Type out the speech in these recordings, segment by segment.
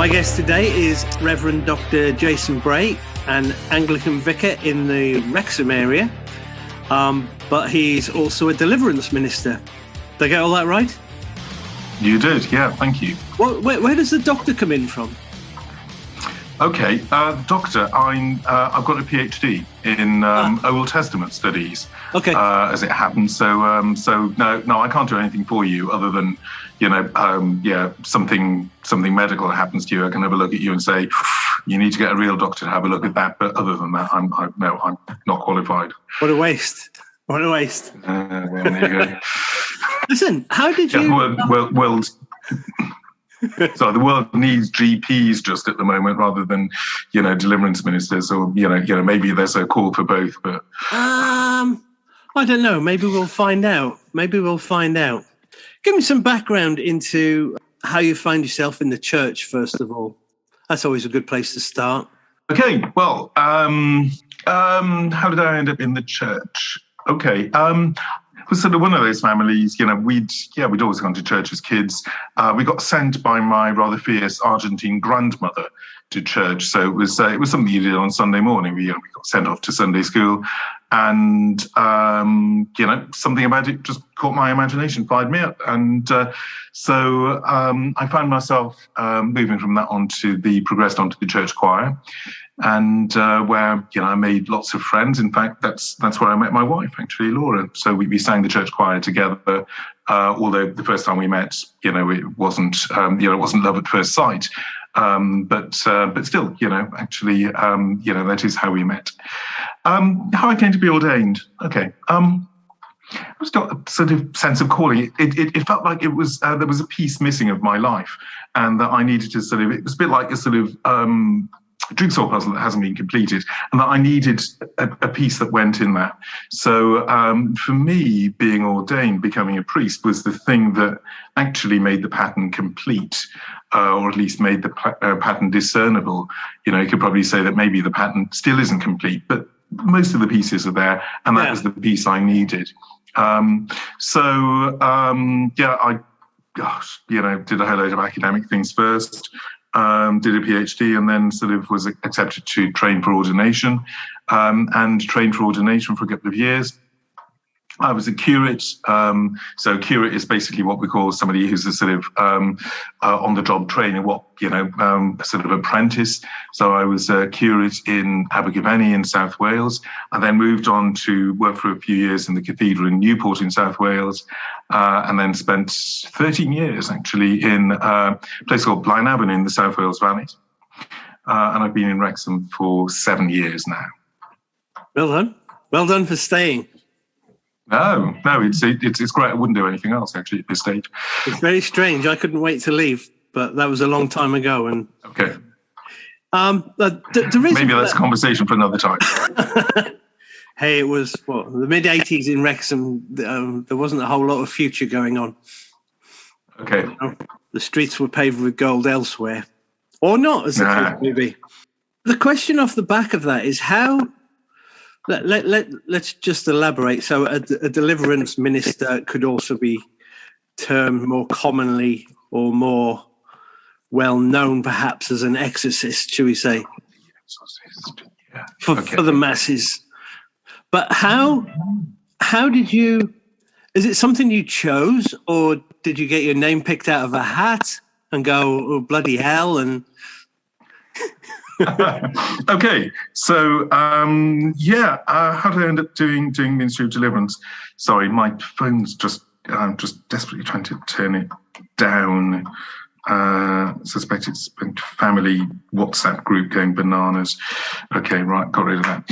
My guest today is Reverend Dr. Jason Bray, an Anglican vicar in the Wrexham area, but he's also a deliverance minister. Did I get all that right? You did, yeah, thank you. Where does the doctor come in from? Okay, doctor, I've got a PhD in Old Testament studies. Okay. As it happens, so no, I can't do anything for you other than, something medical happens to you. I can have a look at you and say, you need to get a real doctor to have a look at that. But other than that, I'm not qualified. What a waste! What a waste! Well, there you go. Listen, how did you? So the world needs GPs just at the moment, rather than, deliverance ministers, or maybe there's a call for both. But I don't know. Maybe we'll find out. Give me some background into how you find yourself in the church. First of all, that's always a good place to start. Okay. Well, how did I end up in the church? Okay. Was sort of one of those families, we'd always gone to church as kids. We got sent by my rather fierce Argentine grandmother to church. So it was something you did on Sunday morning. We got sent off to Sunday school, and something about it just caught my imagination, fired me up. And so I found myself moving from that progressed onto the church choir. And where I made lots of friends. In fact, that's where I met my wife, actually, Laura. So we sang the church choir together. Although the first time we met, it wasn't love at first sight. But still, actually, that is how we met. How I came to be ordained. Okay. I just got a sort of sense of calling. It felt like it was there was a piece missing of my life, and that I needed to it was a bit like a sort of jigsaw puzzle that hasn't been completed, and that I needed a piece that went in that. So for me, being ordained, becoming a priest, was the thing that actually made the pattern complete, or at least made the pattern discernible. You could probably say that maybe the pattern still isn't complete, but most of the pieces are there, and that was the piece I needed. I did a whole load of academic things first. Did a PhD, and then sort of was accepted to train for ordination, and trained for ordination for a couple of years. I was a curate. So curate is basically what we call somebody who's a sort of on-the-job trainer, a sort of apprentice. So I was a curate in Abergavenny in South Wales. I then moved on to work for a few years in the cathedral in Newport in South Wales, and then spent 13 years actually in a place called Blaenavon in the South Wales Valleys. And I've been in Wrexham for 7 years now. Well done. Well done for staying. No, it's great. I wouldn't do anything else actually at this stage. It's very strange. I couldn't wait to leave, but that was a long time ago. And okay, the maybe that's a conversation for another time. Hey, it was the mid '80s in Wrexham. There wasn't a whole lot of future going on. Okay, the streets were paved with gold elsewhere, or not, as the case may be. The question off the back of that is how. Let's just elaborate. So a deliverance minister could also be termed more commonly or more well-known perhaps as an exorcist, shall we say, for the masses. But how did you, is it something you chose, or did you get your name picked out of a hat and go, oh, bloody hell, and... Okay, so how did I end up doing Ministry of Deliverance? Sorry, my phone's I'm just desperately trying to turn it down. Suspect it's a family WhatsApp group going bananas. Okay, right, got rid of that.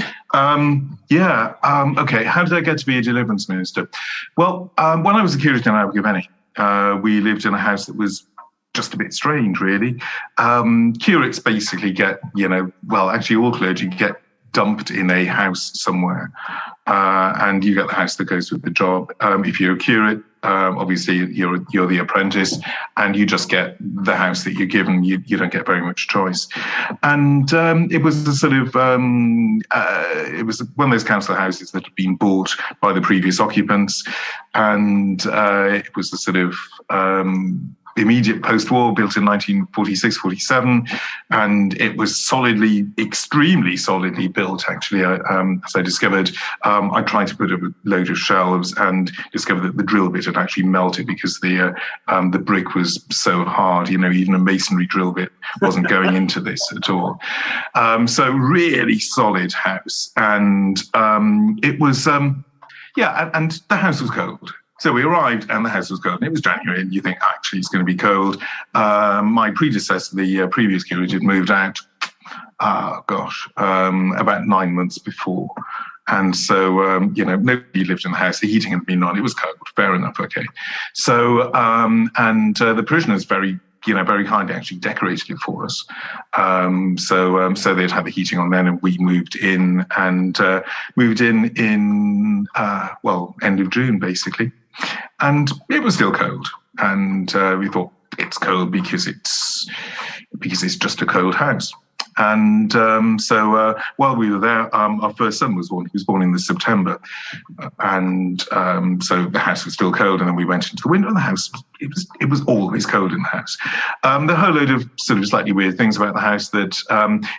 Okay, how did I get to be a deliverance minister? Well, when I was a curate in Abergavenny, we lived in a house that was just a bit strange, really. Curates basically get, actually all clergy get dumped in a house somewhere, and you get the house that goes with the job. If you're a curate, obviously you're the apprentice, and you just get the house that you're given. You don't get very much choice. And it was a sort of it was one of those council houses that had been bought by the previous occupants, and it was the sort of immediate post-war, built in 1946, 47, and it was extremely solidly built, actually. As I discovered, I tried to put up a load of shelves and discovered that the drill bit had actually melted because the brick was so hard. Even a masonry drill bit wasn't going into this at all. So really solid house. And it was, and the house was cold. So we arrived and the house was cold. And it was January, and you think, actually, it's going to be cold. My predecessor, the previous curate, had moved out, about 9 months before. And so, nobody lived in the house. The heating had been on. It was cold. Fair enough. Okay. So, the parishioners very kindly actually decorated it for us. So they'd had the heating on then, and we moved in end of June, basically. And it was still cold. And we thought, it's cold because it's just a cold house. And so while we were there, our first son was born. He was born in September. And so the house was still cold. And then we went into the window of the house. It was always cold in the house. There are a whole load of sort of slightly weird things about the house that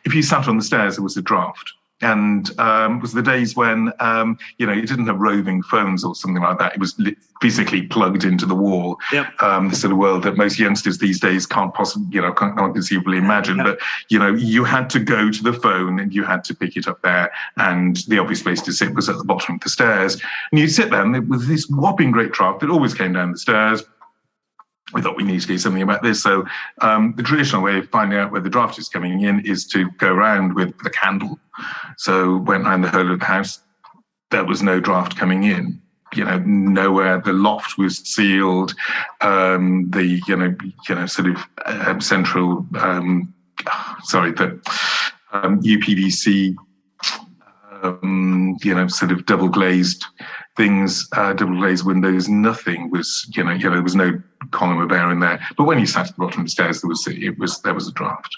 if you sat on the stairs, there was a draft. And it was the days when, you didn't have roving phones or something like that. It was physically plugged into the wall. Yep. The sort of world that most youngsters these days can't possibly, can't conceivably imagine. Yep. But, you had to go to the phone and you had to pick it up there. And the obvious place to sit was at the bottom of the stairs. And you'd sit there and with this whopping great draft that always came down the stairs. We thought we need to do something about this. So the traditional way of finding out where the draft is coming in is to go around with the candle. So went around the whole of the house. There was no draft coming in. Nowhere. The loft was sealed. The central. The UPVC. Sort of double glazed things, double glazed windows. Nothing was, there was no column of air in there. But when you sat at the bottom of the stairs, there was a draft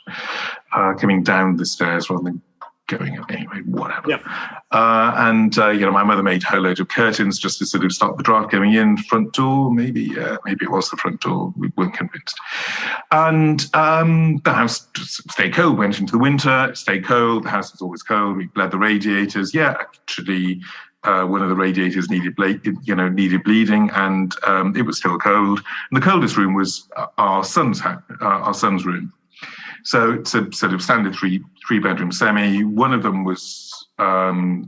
coming down the stairs rather than going up. Anyway, whatever. Yep. My mother made a whole load of curtains just to sort of stop the draft going in. Front door, maybe it was the front door. We weren't convinced. And the house just stayed cold. Went into the winter, it stayed cold. The house was always cold. We bled the radiators. Yeah, actually, one of the radiators needed bleeding, and it was still cold. And the coldest room was our son's room. So it's a sort of standard three-bedroom semi. One of them was, one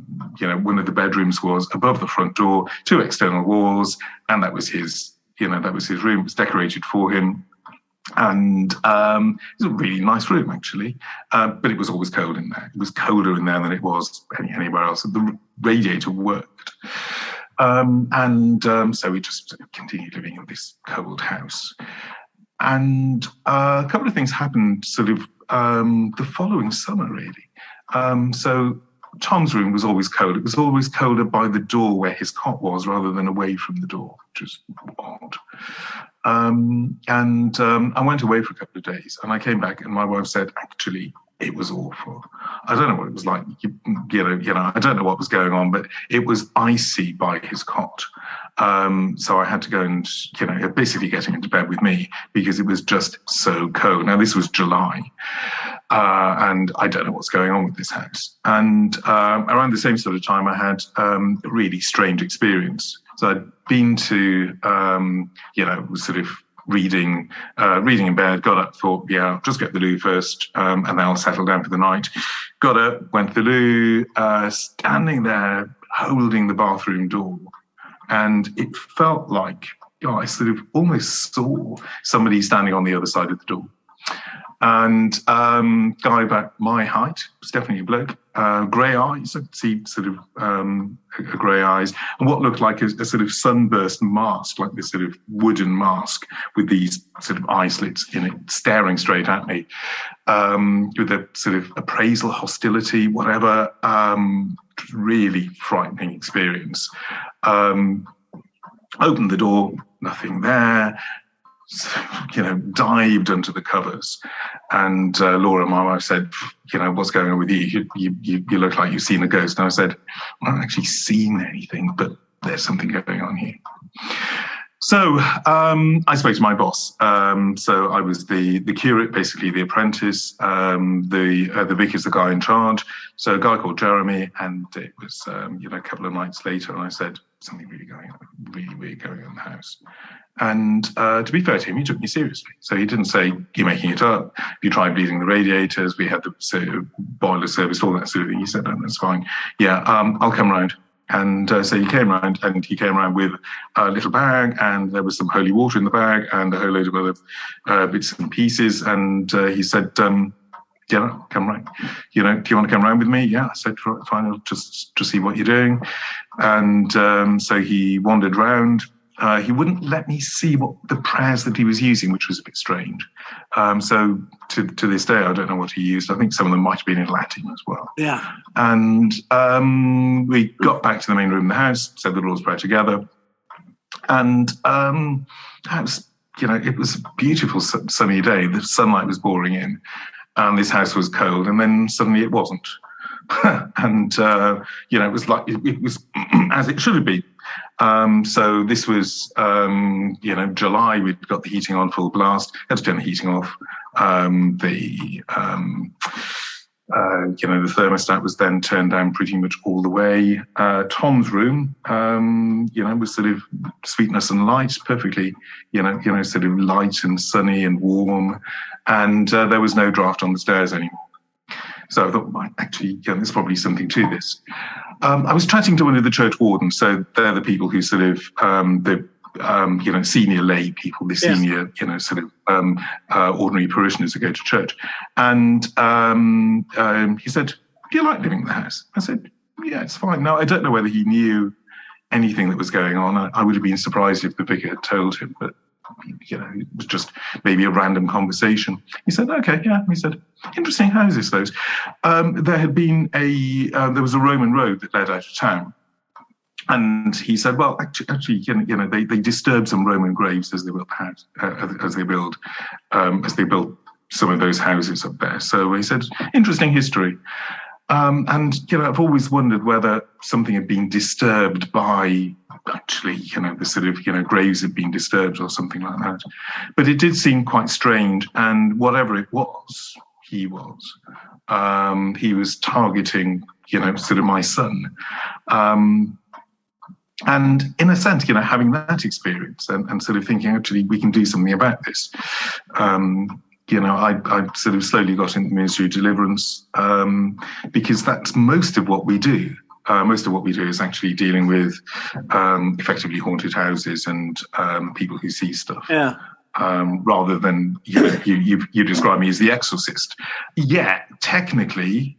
of the bedrooms was above the front door, 2 external walls, and that was his room. It was decorated for him. And it was a really nice room, actually. But it was always cold in there. It was colder in there than it was anywhere else. The radiator worked. So we just continued living in this cold house. And a couple of things happened sort of the following summer, really. So Tom's room was always cold. It was always colder by the door where his cot was rather than away from the door, which was odd. I went away for a couple of days and I came back and my wife said, actually, it was awful. I don't know what it was like. I don't know what was going on, but it was icy by his cot. So I had to go and, basically get him into bed with me because it was just so cold. Now, this was July, and I don't know what's going on with this house. And around the same sort of time, I had a really strange experience. So I'd been to, sort of reading in bed, got up, thought, I'll just get the loo first, and then I'll settle down for the night. Got up, went to the loo, standing there holding the bathroom door. And it felt like I sort of almost saw somebody standing on the other side of the door. And guy about my height, was definitely a bloke, grey eyes. I could see sort of grey eyes, and what looked like a sort of sunburst mask, like this sort of wooden mask with these sort of eye slits in it, staring straight at me, with a sort of appraisal, hostility, whatever. Really frightening experience. Opened the door, nothing there. Dived under the covers, and Laura, my wife, said, what's going on with you? You look like you've seen a ghost. And I said, I haven't actually seen anything, but there's something going on here. So I spoke to my boss. So I was the curate, basically the apprentice. The vicar's the guy in charge. So a guy called Jeremy, and it was a couple of nights later, and I said something really weird going on in the house. And to be fair to him, he took me seriously. So he didn't say, "You're making it up. You tried bleeding the radiators. We had the boiler service, all that sort of thing." He said, "No, that's fine. Yeah, I'll come round." And so he came around, and he came around with a little bag, and there was some holy water in the bag, and a whole load of other bits and pieces. And he said, "Yeah, come round. Do you want to come round with me?" Yeah, I said, "Fine, I'll just see what you're doing." And so he wandered round. He wouldn't let me see what the prayers that he was using, which was a bit strange. So to this day, I don't know what he used. I think some of them might have been in Latin as well. Yeah. And we got back to the main room of the house, said the Lord's Prayer together. And it was a beautiful sunny day. The sunlight was pouring in, and this house was cold. And then suddenly it wasn't. And, it was like, it was as it should have been. So this was, July. We'd got the heating on full blast. Had to turn the heating off. The thermostat was then turned down pretty much all the way. Tom's room, was sort of sweetness and light, perfectly, sort of light and sunny and warm. And there was no draft on the stairs anymore. So I thought, well, actually, there's probably something to this. I was chatting to one of the church wardens. So they're the people who sort of, senior lay people, the senior, ordinary parishioners who go to church. And he said, "Do you like living in the house?" I said, "Yeah, it's fine." Now, I don't know whether he knew anything that was going on. I would have been surprised if the vicar had told him, but it was just maybe a random conversation. He said, "Okay, yeah." He said, "Interesting houses, those." There had been there was a Roman road that led out of town. And he said, "Well, actually, they disturbed some Roman graves as they built some of those houses up there." So he said, "Interesting history." And I've always wondered whether something had been disturbed by actually, the sort of, graves had been disturbed or something like that. But it did seem quite strange. And whatever it was, he was targeting, sort of my son. And in a sense, having that experience and sort of thinking, actually, we can do something about this. I sort of slowly got into the ministry of Deliverance because that's most of what we do. Most of what we do is actually dealing with effectively haunted houses and people who see stuff. Yeah. Rather than you describe me as the Exorcist. Yeah, technically,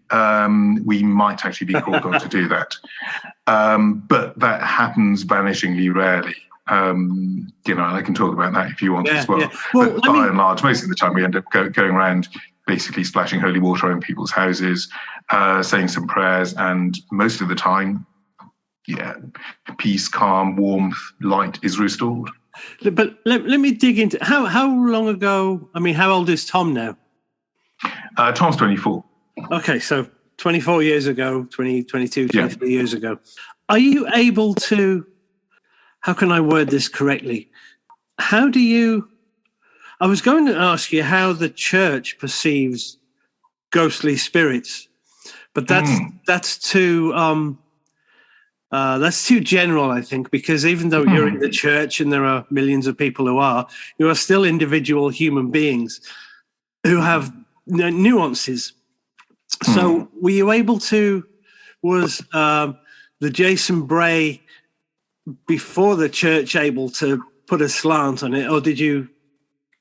we might actually be called on to do that, but that happens vanishingly rarely. I can talk about that if you want as well. Yeah. Well, but by and large, most of the time we end up going around basically splashing holy water on people's houses, saying some prayers, and most of the time, peace, calm, warmth, light is restored. But let me dig into how long ago. I mean, how old is Tom now? Tom's 24. Okay, so 24 years ago, 22, 23 years ago. Are you able to? How can I word this correctly? How do you? I was going to ask you how the church perceives ghostly spirits, but that's too general, I think, because even though you're in the church and there are millions of people who are, you are still individual human beings who have nuances. So were you able to, was the Jason Bray before the church able to put a slant on it, or did you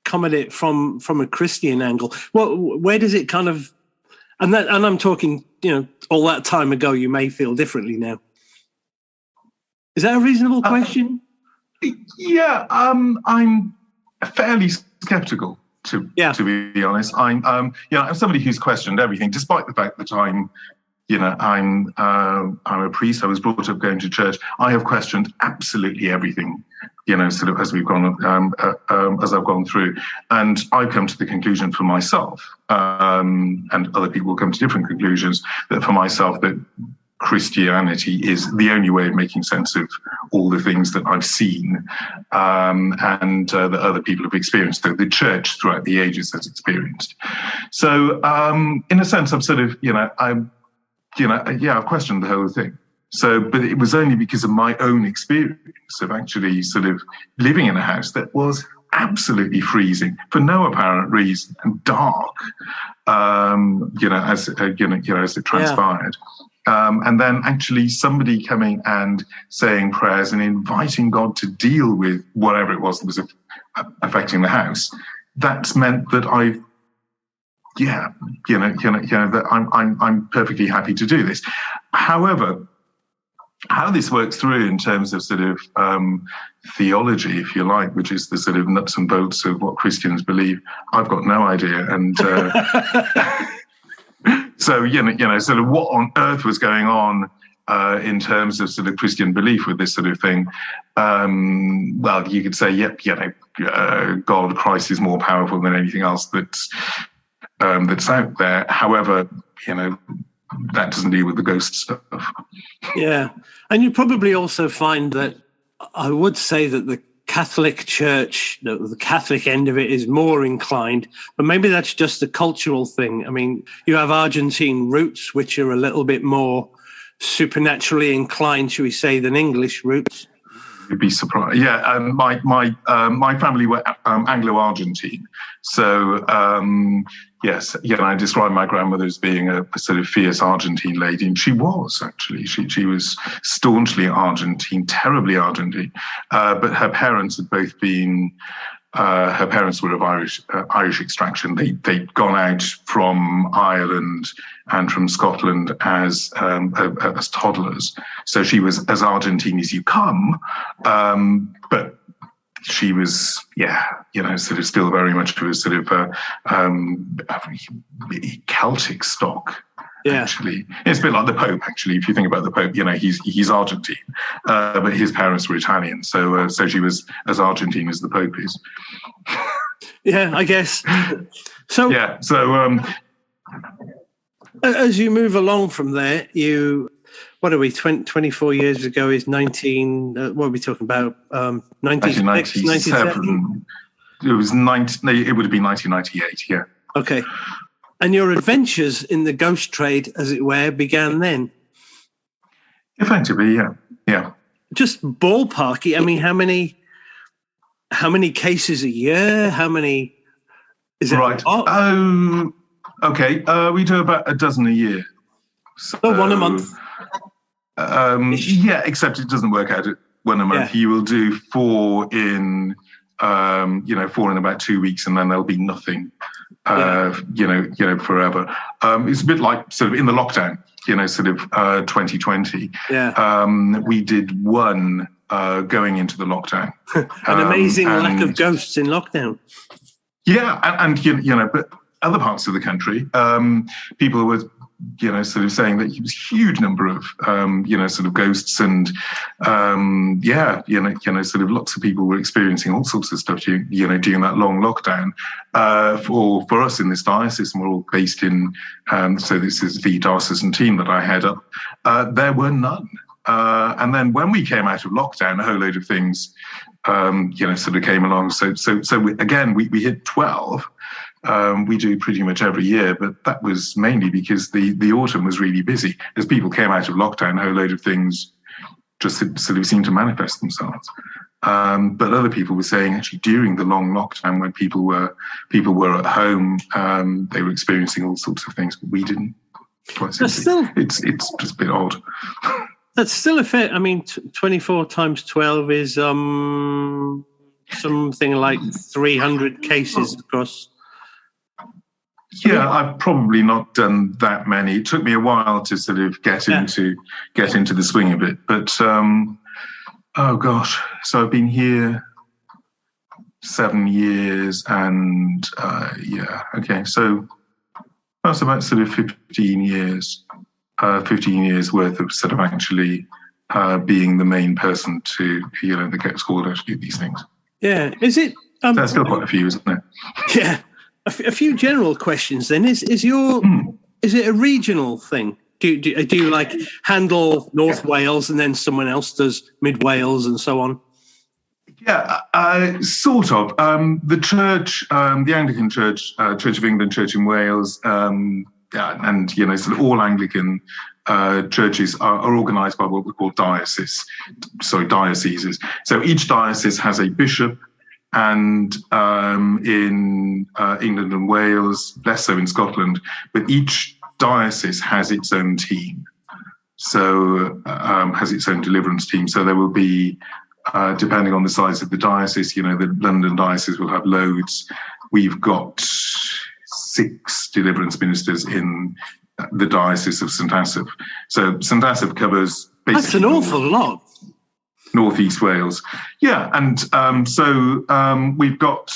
come at it from a Christian angle? Well, where does it kind of, and I'm talking, all that time ago, you may feel differently now. Is that a reasonable question? Yeah, I'm fairly skeptical, to be honest. I'm somebody who's questioned everything, despite the fact that I'm a priest. I was brought up going to church. I have questioned absolutely everything, sort of as we've gone, as I've gone through, and I've come to the conclusion for myself, and other people come to different conclusions. That for myself, that Christianity is the only way of making sense of all the things that I've seen and that other people have experienced, that the church throughout the ages has experienced. So in a sense, I've sort of, I've questioned the whole thing. So, but it was only because of my own experience of actually sort of living in a house that was absolutely freezing for no apparent reason and dark, as it transpired. And then actually somebody coming and saying prayers and inviting God to deal with whatever it was affecting the house. That's meant that that I'm perfectly happy to do this. However, how this works through in terms of sort of theology, if you like, which is the sort of nuts and bolts of what Christians believe, I've got no idea. And so, sort of what on earth was going on in terms of sort of Christian belief with this sort of thing? Well, you could say, God, Christ is more powerful than anything else that's out there. However, that doesn't deal with the ghost stuff. Yeah. And you probably also find that I would say that the Catholic Church, the Catholic end of it, is more inclined, but maybe that's just a cultural thing. I mean, you have Argentine roots, which are a little bit more supernaturally inclined, shall we say, than English roots. You'd be surprised. Yeah, my family were Anglo-Argentine, so yes, I describe my grandmother as being a sort of fierce Argentine lady, and she was actually. She was staunchly Argentine, terribly Argentine, but her parents had both been. Her parents were of Irish extraction. They'd gone out from Ireland and from Scotland as toddlers. So she was as Argentine as you come, but she was, sort of still very much of a sort of Celtic stock. Yeah. Actually, it's a bit like the Pope. Actually, if you think about the Pope, he's Argentine, but his parents were Italian, so she was as Argentine as the Pope is. Yeah, I guess. So yeah. So as you move along from there, what are we? 24 years ago is 19. What are we talking about? 1997. It was 90. It would have been 1998. Yeah. Okay. And your adventures in the ghost trade, as it were, began then? Effectively, yeah. Just ballparky. I mean, how many cases a year? How many? Is it right? Okay. We do about a dozen a year. So one a month. Yeah, except it doesn't work out at one a month. Yeah. You will do four in about 2 weeks, and then there'll be nothing. Forever. It's a bit like sort of in the lockdown, 2020. Yeah. We did one going into the lockdown. An amazing lack of ghosts in lockdown. Yeah, and but other parts of the country, people were, sort of saying that it was a huge number of, sort of ghosts and, sort of lots of people were experiencing all sorts of stuff, during that long lockdown. For us in this diocese, and we're all based in, so this is the diocesan team that I head up, there were none. And then when we came out of lockdown, a whole load of things, sort of came along. So we hit 12. We do pretty much every year, but that was mainly because the autumn was really busy. As people came out of lockdown, a whole load of things just sort of seemed to manifest themselves. But other people were saying actually during the long lockdown when people were at home, they were experiencing all sorts of things, but we didn't. Quite simply. It's just a bit odd. That's still a fair. I mean, 24 times 12 is something like 300 cases across. Yeah, I've probably not done that many. It took me a while to sort of get into the swing of it. But oh gosh, so I've been here 7 years, and okay, so that's about sort of 15 years. 15 years worth of sort of actually being the main person to that gets called out to do these things. Yeah, is it? There's still quite a few, isn't there? Yeah. A few general questions then. Is it a regional thing? Do you like handle North Wales and then someone else does Mid Wales and so on? Yeah, sort of. The church, the Anglican Church, Church of England, Church in Wales, and sort of all Anglican churches are organised by what we call dioceses. So each diocese has a bishop, and in England and Wales, less so in Scotland, but each diocese has its own team. So has its own deliverance team. So there will be, depending on the size of the diocese, the London diocese will have loads. We've got 6 deliverance ministers in the diocese of St Asaph. So St Asaph covers basically... That's an awful lot. Northeast Wales. Yeah, and so we've got...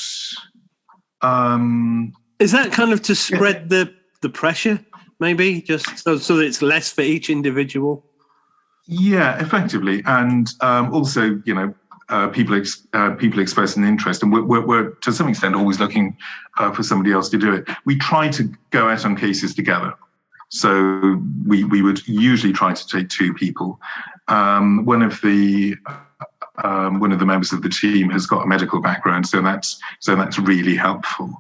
Is that kind of to spread the pressure, maybe, just so that it's less for each individual? Yeah, effectively, and also, people express an interest, and we're to some extent always looking for somebody else to do it. We try to go out on cases together, so we would usually try to take 2 people. One of the members of the team has got a medical background, so that's really helpful.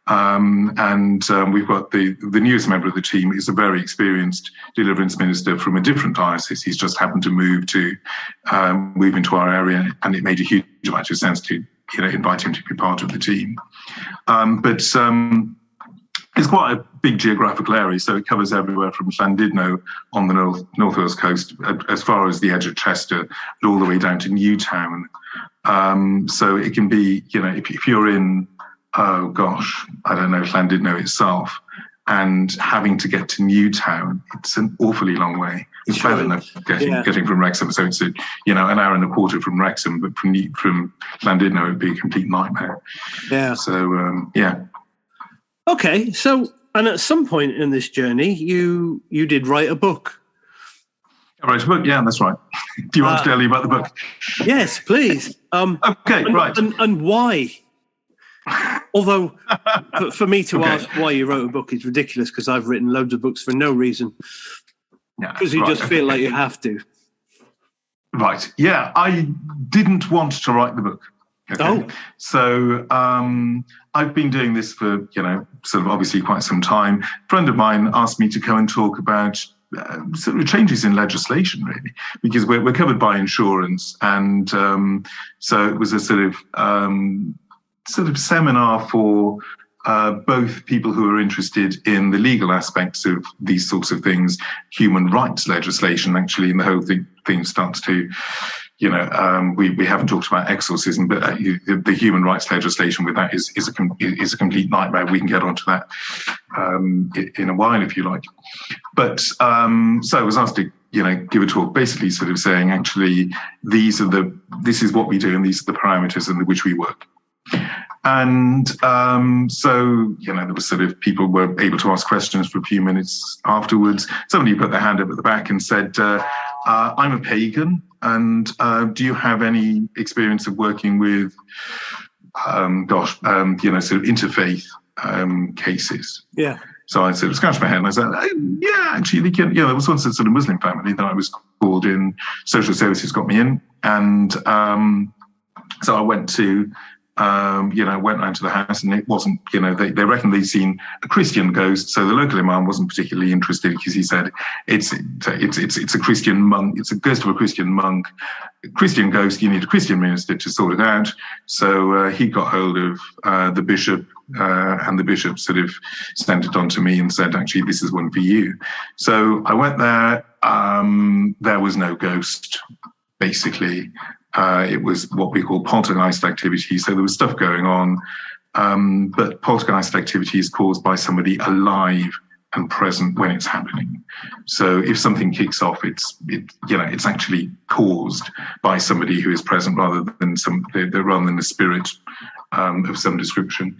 And we've got the newest member of the team is a very experienced deliverance minister from a different diocese. He's just happened to move into our area, and it made a huge amount of sense to invite him to be part of the team. But it's quite a big geographical area, so it covers everywhere from Llandudno on the North Wales coast as far as the edge of Chester, and all the way down to Newtown. So it can be, if you're in, oh gosh, I don't know, Llandudno itself, and having to get to Newtown, it's an awfully long way. It's bad enough getting from Wrexham, so it's an hour and a quarter from Wrexham, but from Llandudno it'd be a complete nightmare. Yeah. So yeah. Okay, so and at some point in this journey, you did write a book. I wrote a book, yeah, that's right. Do you want to tell me about the book? Yes, please. Okay, right. And why? Although, for me to ask why you wrote a book is ridiculous, because I've written loads of books for no reason. Because you just feel like you have to. Right. Yeah, I didn't want to write the book. Okay. Oh. So I've been doing this for, sort of obviously quite some time. A friend of mine asked me to come and talk about sort of changes in legislation, really, because we're covered by insurance. And so it was a sort of seminar for both people who are interested in the legal aspects of these sorts of things, human rights legislation, actually, and the whole thing starts to, we haven't talked about exorcism, but the human rights legislation with that is a complete nightmare. We can get onto that in a while, if you like. But so I was asked to, give a talk, basically sort of saying, actually, this is what we do, and these are the parameters under which we work. And so, there was sort of, people were able to ask questions for a few minutes afterwards. Somebody put their hand up at the back and said, I'm a pagan, and do you have any experience of working with, sort of interfaith cases? Yeah. So I sort of scratched my head and I said, yeah, actually, there was once a sort of Muslim family that I was called in, social services got me in. And so I went to, went round to the house, and it wasn't, they reckoned they'd seen a Christian ghost. So the local imam wasn't particularly interested, because he said it's a Christian monk, it's a ghost of a Christian monk, Christian ghost. You need a Christian minister to sort it out. So he got hold of the bishop, and the bishop sort of sent it on to me and said, actually, this is one for you. So I went there. There was no ghost, basically. It was what we call poltergeist activity. So there was stuff going on, but poltergeist activity is caused by somebody alive and present when it's happening. So if something kicks off, it's actually caused by somebody who is present rather than a spirit of some description.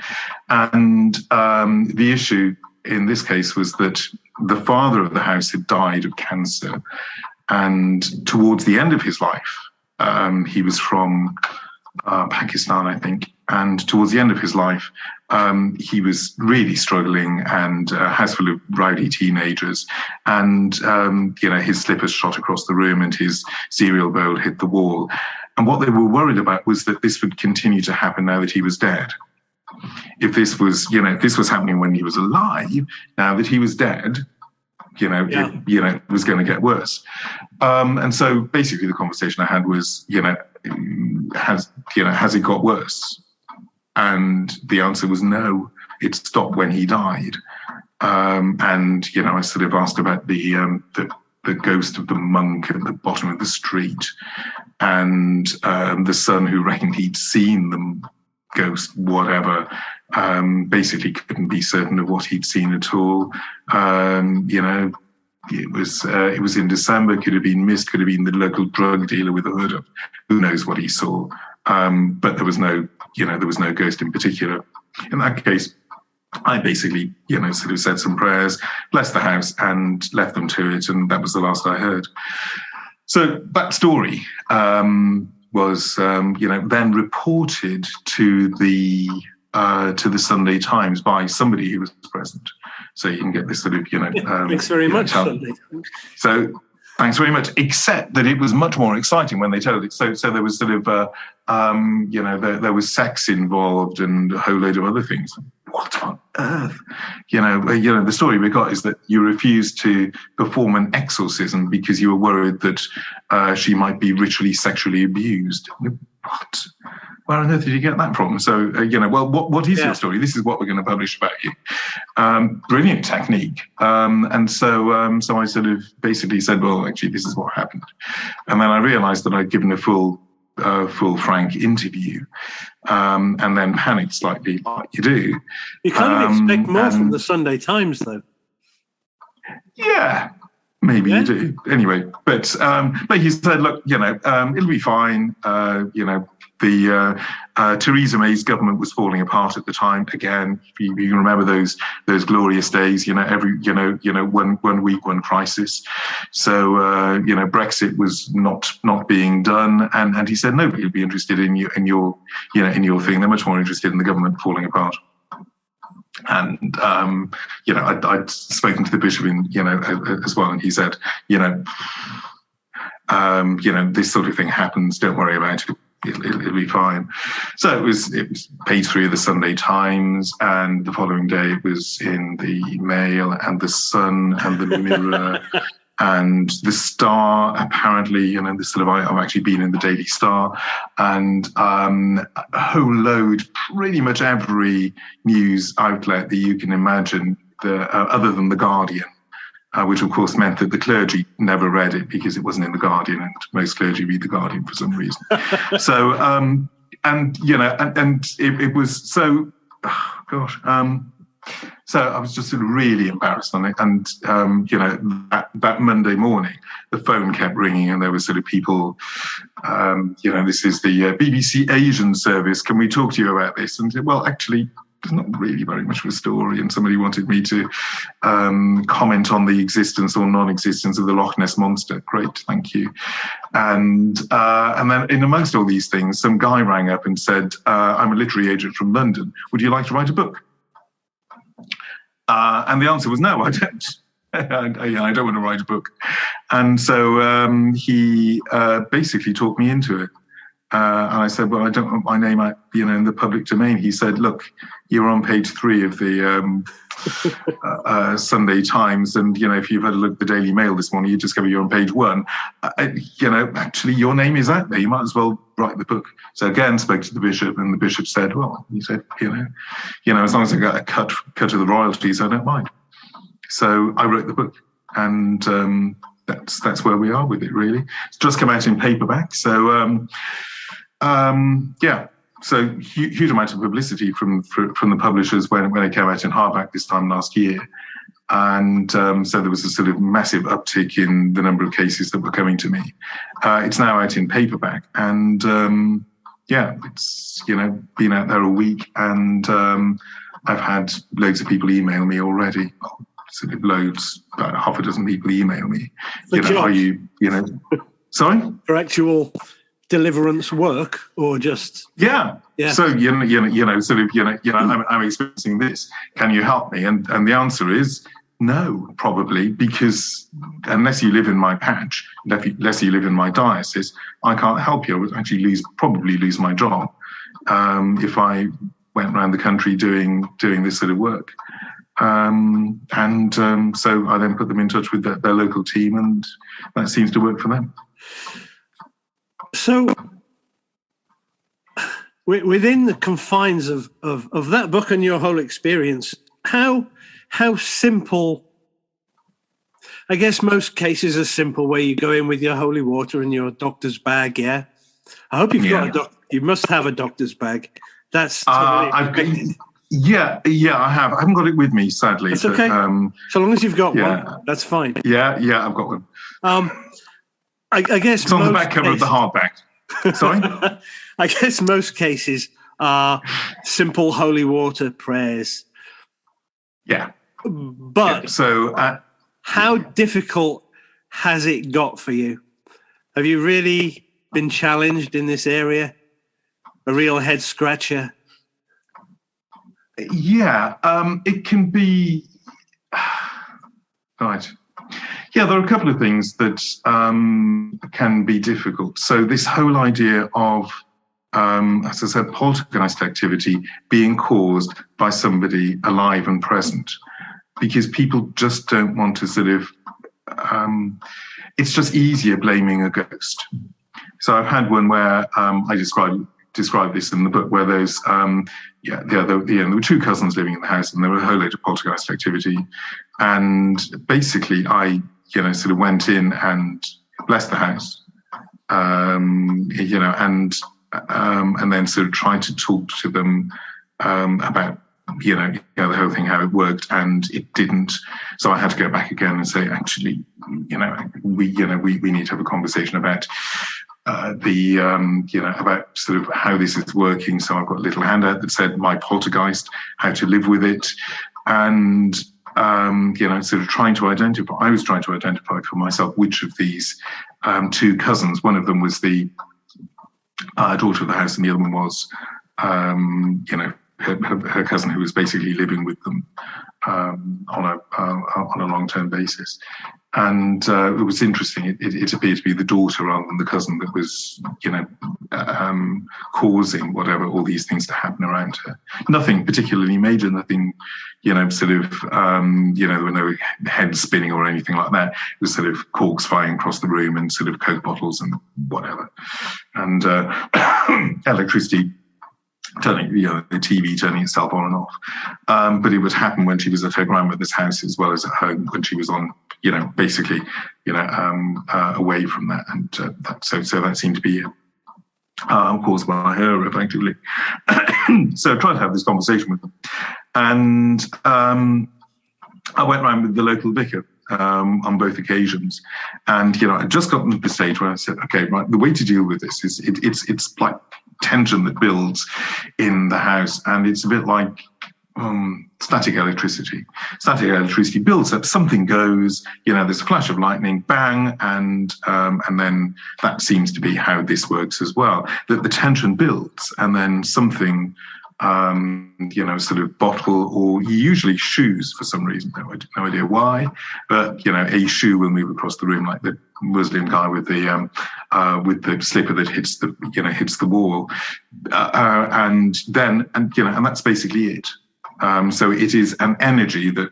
And the issue in this case was that the father of the house had died of cancer, and towards the end of his life, he was from Pakistan, I think. And towards the end of his life, he was really struggling, and a house full of rowdy teenagers. And, his slippers shot across the room and his cereal bowl hit the wall. And what they were worried about was that this would continue to happen now that he was dead. If this was happening when he was alive, now that he was dead, it was going to get worse. And so basically the conversation I had was, has it got worse? And the answer was no, it stopped when he died. And I sort of asked about the ghost of the monk at the bottom of the street, and the son who reckoned he'd seen the ghost, whatever, basically couldn't be certain of what he'd seen at all. It was in December, could have been mist, could have been the local drug dealer with a hood up. Who knows what he saw? But there was no ghost in particular. In that case, I basically, sort of said some prayers, blessed the house, and left them to it, and that was the last I heard. So that story was, then reported to the Sunday Times by somebody who was present. So you can get this sort of, thanks very much, Sunday Times. So thanks very much, except that it was much more exciting when they told it. So there was sort of, there was sex involved and a whole load of other things. What on earth? The story we got is that you refused to perform an exorcism because you were worried that she might be ritually sexually abused. What? Where on earth did you get that from? So, what is your story? This is what we're going to publish about you. Brilliant technique. And so I sort of basically said, well, actually, this is what happened. And then I realized that I'd given a full frank interview, and then panicked slightly, like you do. You kind of expect more from the Sunday Times, though. Yeah, maybe you do. Anyway, but he said, look, it'll be fine. The Theresa May's government was falling apart at the time. Again, if you can remember those glorious days, every one week, one crisis. So Brexit was not being done, and he said nobody would be interested in your thing. They're much more interested in the government falling apart. And I'd spoken to the bishop as well, and he said, this sort of thing happens. Don't worry about it. It'll be fine. So it was page 3 of the Sunday Times, and the following day it was in the Mail and the Sun and the Mirror and the Star. Apparently, this sort of, I've actually been in the Daily Star, and a whole load, pretty much every news outlet that you can imagine, other than the Guardian. Which of course meant that the clergy never read it because it wasn't in the Guardian, and most clergy read the Guardian for some reason. So, it was so, gosh. So I was just sort of really embarrassed on it, and that Monday morning, the phone kept ringing, and there were sort of people, this is the BBC Asian service. Can we talk to you about this? And well, actually, there's not really very much of a story, and somebody wanted me to comment on the existence or non-existence of the Loch Ness Monster. Great, thank you. And then in amongst all these things, some guy rang up and said, I'm a literary agent from London. Would you like to write a book? And the answer was no, I don't. I don't want to write a book. And so he basically talked me into it. And I said, well, I don't want my name out, in the public domain. He said, look, you're on page 3 of the Sunday Times, and if you've had a look at the Daily Mail this morning, you discover you're on page 1. Actually, your name is out there. You might as well write the book. So again, spoke to the bishop, and the bishop said, well, he said, as long as I get a cut of the royalties, I don't mind. So I wrote the book, and that's where we are with it, really. It's just come out in paperback, so. So huge amount of publicity from the publishers when it came out in hardback this time last year, and so there was a sort of massive uptick in the number of cases that were coming to me. It's now out in paperback, and it's been out there a week, and I've had loads of people email me already. Sort of loads, about half a dozen people email me. Are you sorry? For actual Deliverance work, or just yeah. So I'm experiencing this. Can you help me? And the answer is no, probably, because unless you live in my patch, unless you live in my diocese, I can't help you. I would actually probably lose my job if I went around the country doing this sort of work. So I then put them in touch with their local team, and that seems to work for them. So, within the confines of that book and your whole experience, how simple? I guess most cases are simple, where you go in with your holy water and your doctor's bag. Yeah, I hope you've got you must have a doctor's bag. That's totally I have. I haven't got it with me, sadly. That's okay. So long as you've got one, that's fine. Yeah, I've got one. I guess it's on the back cover of the hardback. Sorry? I guess most cases are simple holy water prayers. Yeah. But how difficult has it got for you? Have you really been challenged in this area? A real head scratcher? Yeah, it can be. Right. Yeah, there are a couple of things that can be difficult. So this whole idea of, as I said, poltergeist activity being caused by somebody alive and present, because people just don't want to sort of, it's just easier blaming a ghost. So I've had one where I describe this in the book, where there's there were two cousins living in the house, and there were a whole load of poltergeist activity, and basically I sort of went in and blessed the house, and then sort of tried to talk to them about the whole thing, how it worked, and it didn't. So I had to go back again and say, actually, we need to have a conversation about about sort of how this is working. So I've got a little handout that said my poltergeist, how to live with it, and sort of trying to identify. I was trying to identify for myself which of these two cousins. One of them was the daughter of the house, and the other one was her cousin, who was basically living with them on a long-term basis. And it was interesting. It appeared to be the daughter rather than the cousin that was, causing all these things to happen around her. Nothing particularly major. Nothing, there were no heads spinning or anything like that. It was sort of corks flying across the room and sort of Coke bottles and whatever, and electricity turning, the TV turning itself on and off. But it would happen when she was at her grandmother's house as well as at home when she was on, basically, away from that. And so that seemed to be caused by her, effectively. So I tried to have this conversation with them. And I went around with the local vicar on both occasions. And, I'd just gotten to the stage where I said, okay, right, the way to deal with this is it's like tension that builds in the house. And it's a bit like static electricity. Static electricity builds up, something goes, there's a flash of lightning, bang, and then that seems to be how this works as well. That the tension builds, and then something, sort of bottle, or usually shoes for some reason, no idea why, but a shoe will move across the room, like the Muslim guy with the slipper that hits the wall, and that's basically it. So it is an energy that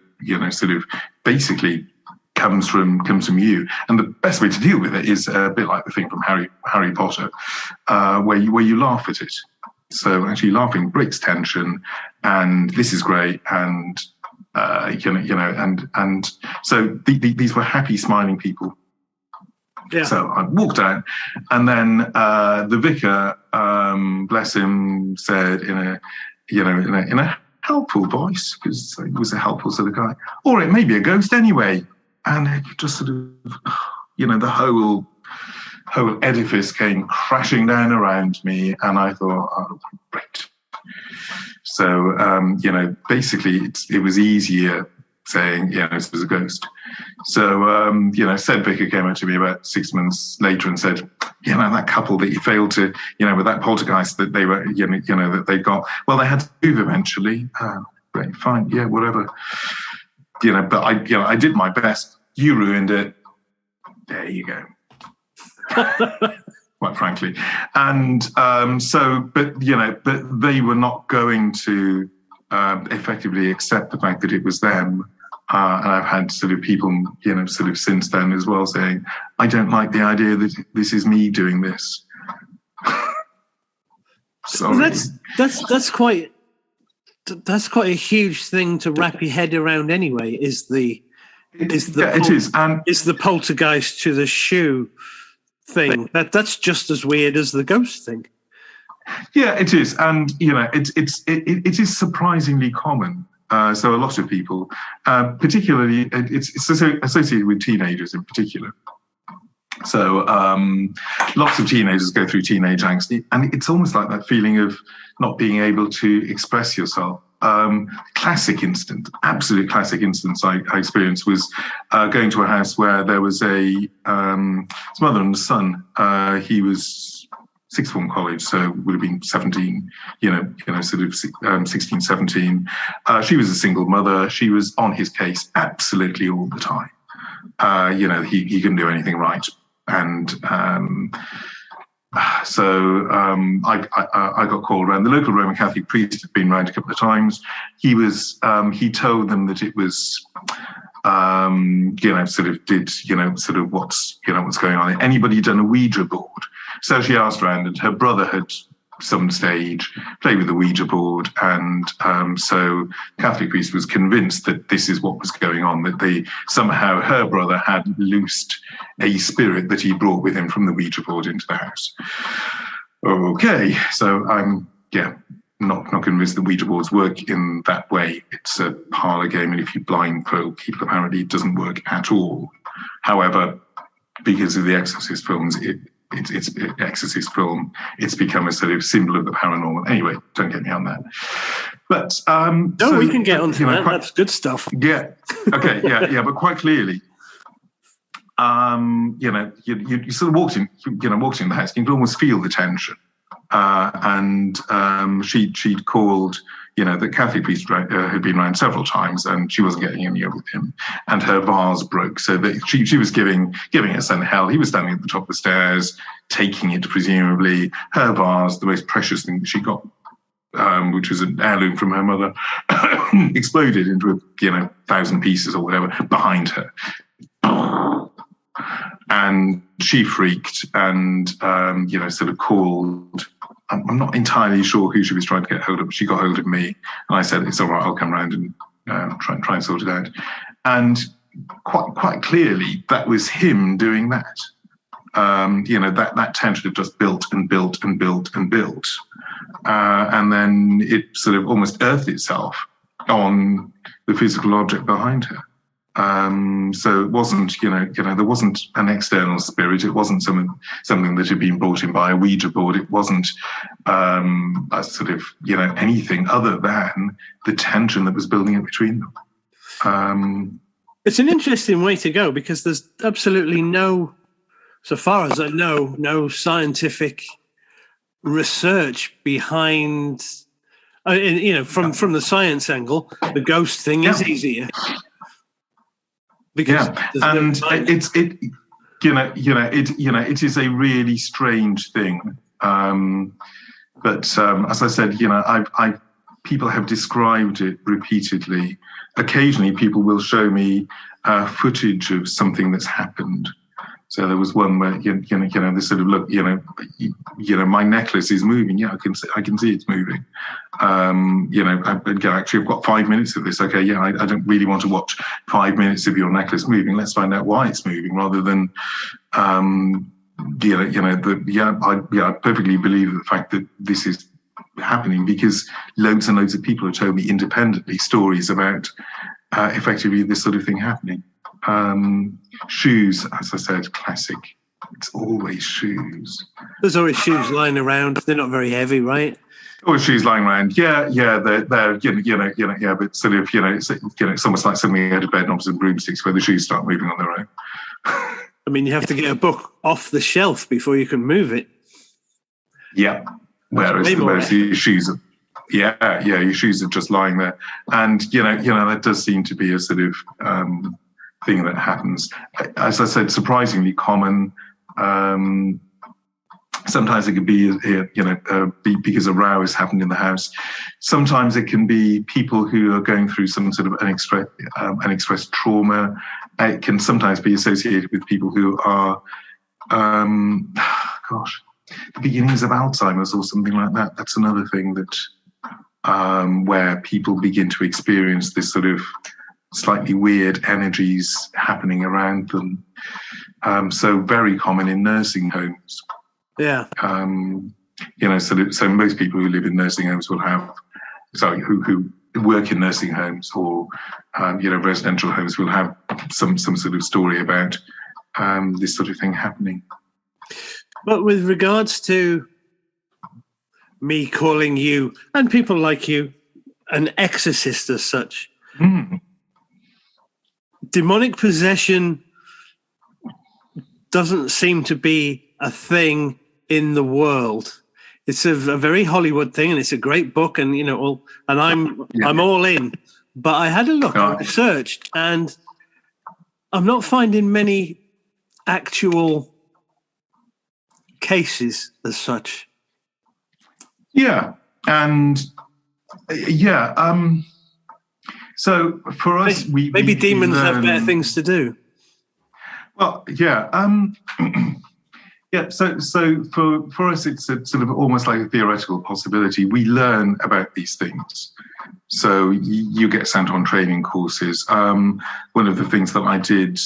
sort of basically comes from you, and the best way to deal with it is a bit like the thing from Harry Potter, where you laugh at it. So actually, laughing breaks tension, and this is great. And and so these were happy, smiling people. Yeah. So I walked out, and then the vicar, bless him, said in a helpful voice, because he was a helpful sort of guy, or it may be a ghost anyway. And it just sort of, the whole edifice came crashing down around me, and I thought, oh, great. So, basically, it was easier saying, this was a ghost. So, said vicar came up to me about 6 months later and said, that couple that you failed to, with that poltergeist that they were, that they got, well, they had to move eventually. Great, fine, yeah, whatever. But I did my best. You ruined it. There you go. Quite frankly. And but they were not going to effectively accept the fact that it was them. And I've had sort of people, sort of since then as well saying, I don't like the idea that this is me doing this. Sorry. Well, that's quite a huge thing to wrap your head around anyway, is the poltergeist to the shoe thing. That's just as weird as the ghost thing. Yeah, it is. And, it is surprisingly common. So a lot of people, particularly, it's associated with teenagers in particular. So lots of teenagers go through teenage angst, and it's almost like that feeling of not being able to express yourself. Absolute classic instance I experienced was going to a house where there was his mother and son. He was sixth form college, so would have been 17, sort of 16, 17. She was a single mother. She was on his case absolutely all the time. He couldn't do anything right. And so I got called around. The local Roman Catholic priest had been around a couple of times. He told them that it was, sort of what's going on. Anybody done a Ouija board? So she asked around, and her brother had some stage played with the Ouija board, and so the Catholic priest was convinced that this is what was going on, that somehow her brother had loosed a spirit that he brought with him from the Ouija board into the house. Okay, so I'm not convinced that Ouija boards work in that way. It's a parlor game, and if you blindfold people, apparently it doesn't work at all. However, because of the Exorcist films, it's Exorcist film, it's become a sort of symbol of the paranormal. Anyway, don't get me on that. But we can get onto that. That's good stuff. Yeah. Okay. Yeah. But quite clearly, you sort of walked in the house. You could almost feel the tension. And she'd called. The Catholic priest had been around several times, and she wasn't getting anywhere with him. And her vase broke, so that she was giving her son hell. He was standing at the top of the stairs, taking it, presumably. Her vase, the most precious thing that she got, which was an heirloom from her mother, exploded into 1,000 pieces or whatever behind her. And she freaked and, sort of called. I'm not entirely sure who she was trying to get hold of, but she got hold of me, and I said, "It's all right, I'll come round and try and sort it out." And quite clearly, that was him doing that. That tension had just built and built and built and built, and then it sort of almost earthed itself on the physical object behind her. So it wasn't, there wasn't an external spirit. It wasn't something that had been brought in by a Ouija board. It wasn't a sort of, anything other than the tension that was building up between them. It's an interesting way to go, because there's absolutely so far as I know, no scientific research behind, from the science angle, the ghost thing is easier. Because and it is a really strange thing. But as I said, people have described it repeatedly. Occasionally, people will show me footage of something that's happened. So there was one where they sort of look, my necklace is moving. Yeah, I can see it's moving. Actually, I've got 5 minutes of this. Okay, I don't really want to watch 5 minutes of your necklace moving. Let's find out why it's moving, rather than, I perfectly believe the fact that this is happening, because loads and loads of people have told me independently stories about effectively this sort of thing happening. Shoes, as I said, classic It's always shoes. There's always shoes lying around. They're not very heavy, right? Always shoes lying around. Yeah, they're yeah, but sort of, it's almost like suddenly out of bed, knobs and broomsticks, where the shoes start moving on their own. I mean, you have to get a book off the shelf before you can move it. Yeah. Whereas your shoes are, your shoes are just lying there. And, that does seem to be a sort of thing that happens. As I said, surprisingly common. Sometimes it can be, because a row has happened in the house. Sometimes it can be people who are going through some sort of unexpressed trauma. It can sometimes be associated with people who are, the beginnings of Alzheimer's or something like that. That's another thing that where people begin to experience this sort of slightly weird energies happening around them. So very common in nursing homes. Yeah. So most people who live in nursing homes will have, who work in nursing homes or, residential homes will have some sort of story about this sort of thing happening. But with regards to me calling you and people like you an exorcist as such, demonic possession doesn't seem to be a thing in the world. It's a very Hollywood thing, and it's a great book, and I'm all in. But I had a look, I researched, and I'm not finding many actual cases as such. Yeah, and so for us, maybe demons have better things to do. Well, yeah. So for us, it's a sort of almost like a theoretical possibility. We learn about these things. So you get sent on training courses. One of the things that I did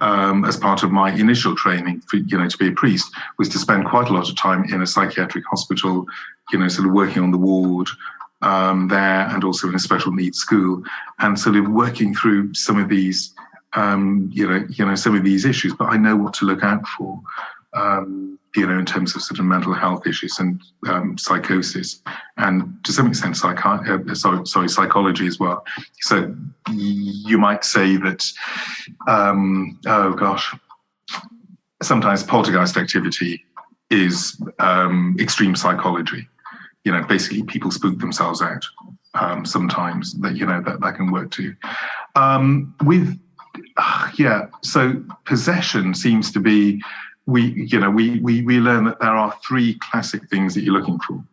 as part of my initial training for, to be a priest was to spend quite a lot of time in a psychiatric hospital, sort of working on the ward there, and also in a special needs school, and sort of working through some of these, some of these issues. But I know what to look out for. In terms of sort of mental health issues and psychosis, and to some extent psychology as well. So you might say that, sometimes poltergeist activity is extreme psychology. Basically people spook themselves out. Sometimes that can work too. So possession seems to be. We learn that there are three classic things that you're looking for.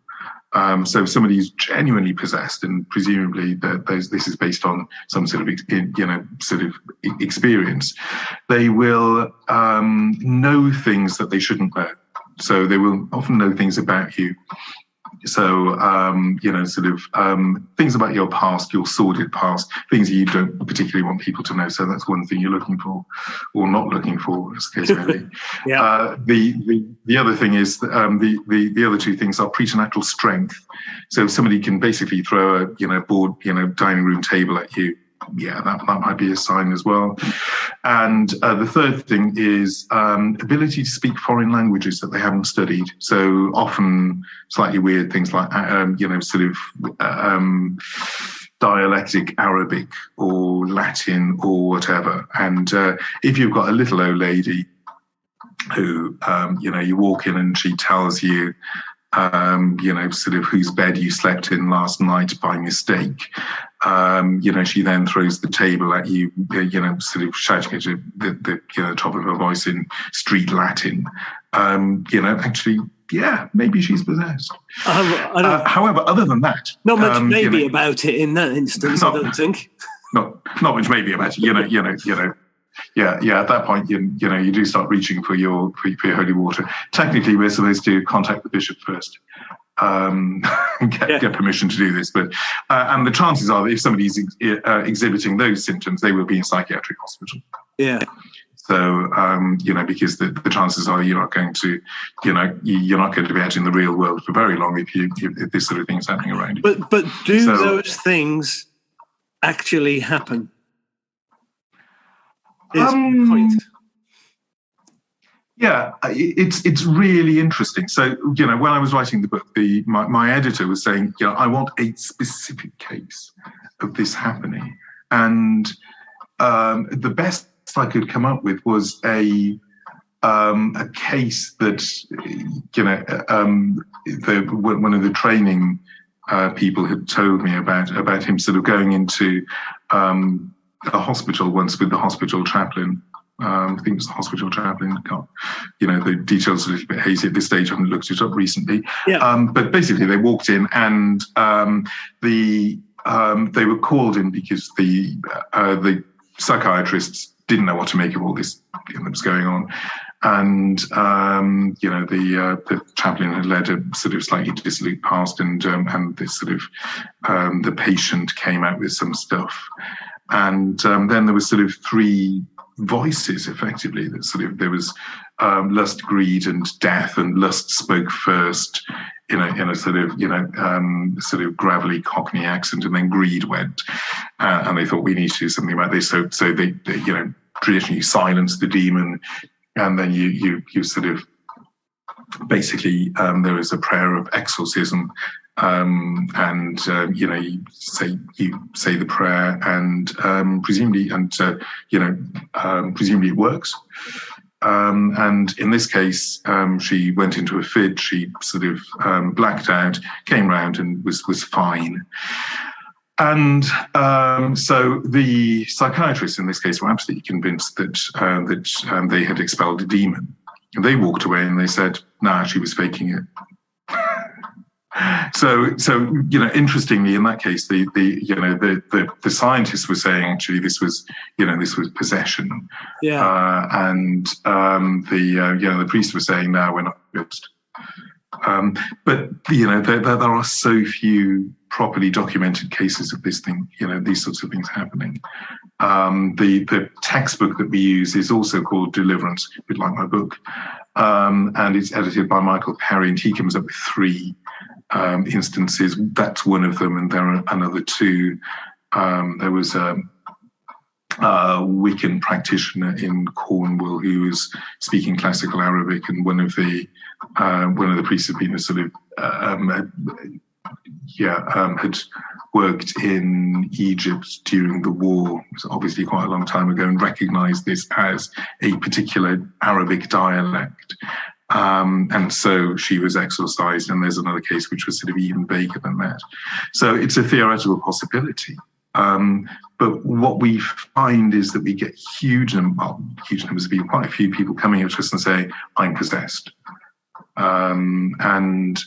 So if somebody is genuinely possessed, and presumably this is based on some sort of experience, they will know things that they shouldn't know. So they will often know things about you. So, things about your past, your sordid past, things that you don't particularly want people to know. So that's one thing you're looking for, or not looking for, as the case may be. Yeah. The other thing is, the other two things are preternatural strength. So if somebody can basically throw a board, dining room table at you, that might be a sign as well. And the third thing is ability to speak foreign languages that they haven't studied. So often slightly weird things like, dialectic Arabic or Latin or whatever. And if you've got a little old lady who, you walk in and she tells you, whose bed you slept in last night by mistake. She then throws the table at you, shouting at the top of her voice in street Latin. Maybe she's possessed. However, other than that, not much maybe about it in that instance. I don't think. Not much maybe about it. At that point, you do start reaching for your holy water. Technically, we're supposed to contact the bishop first, get permission to do this. But and the chances are that if somebody's exhibiting those symptoms, they will be in psychiatric hospital. Yeah. So because the chances are you're not going to be out in the real world for very long if this sort of thing is happening around you. But do those things actually happen? Is the point. Yeah, it's really interesting. So, when I was writing the book, my editor was saying, I want a specific case of this happening. And the best I could come up with was a case that, one of the training people had told me about him sort of going into a hospital once with the hospital chaplain. I think it was the hospital chaplain. The details are a little bit hazy at this stage. I haven't looked it up recently. Yeah. But basically, they walked in and they were called in because the psychiatrists didn't know what to make of all this that was going on. And the chaplain had led a sort of slightly dissolute past, and this sort of the patient came out with some stuff, and then there was sort of three voices effectively that sort of there was lust, greed, and death, and lust spoke first in a sort of sort of gravelly Cockney accent, and then greed went, and they thought we need to do something about this. So they traditionally silence the demon. And then you sort of basically there is a prayer of exorcism, and you say the prayer, and presumably it works. And in this case, she went into a fit. She sort of blacked out, came round, and was fine. And so the psychiatrists in this case were absolutely convinced that they had expelled a demon. And they walked away and they said, "Nah, she was faking it." So interestingly, in that case, the scientists were saying actually this was possession. Yeah. And the priest was saying, "No, we're not convinced." But there are so few properly documented cases of this thing, these sorts of things happening. The textbook that we use is also called Deliverance, a bit like my book, and it's edited by Michael Perry, and he comes up with 3 instances. That's one of them, and there are another 2. There was a Wiccan practitioner in Cornwall who was speaking classical Arabic, and one of the priests had been a sort of had worked in Egypt during the war. It was obviously quite a long time ago, and recognised this as a particular Arabic dialect. And so she was exorcised, and there's another case which was sort of even vaguer than that. So it's a theoretical possibility. But what we find is that we get huge numbers of people, quite a few people coming up to us and saying, "I'm possessed." And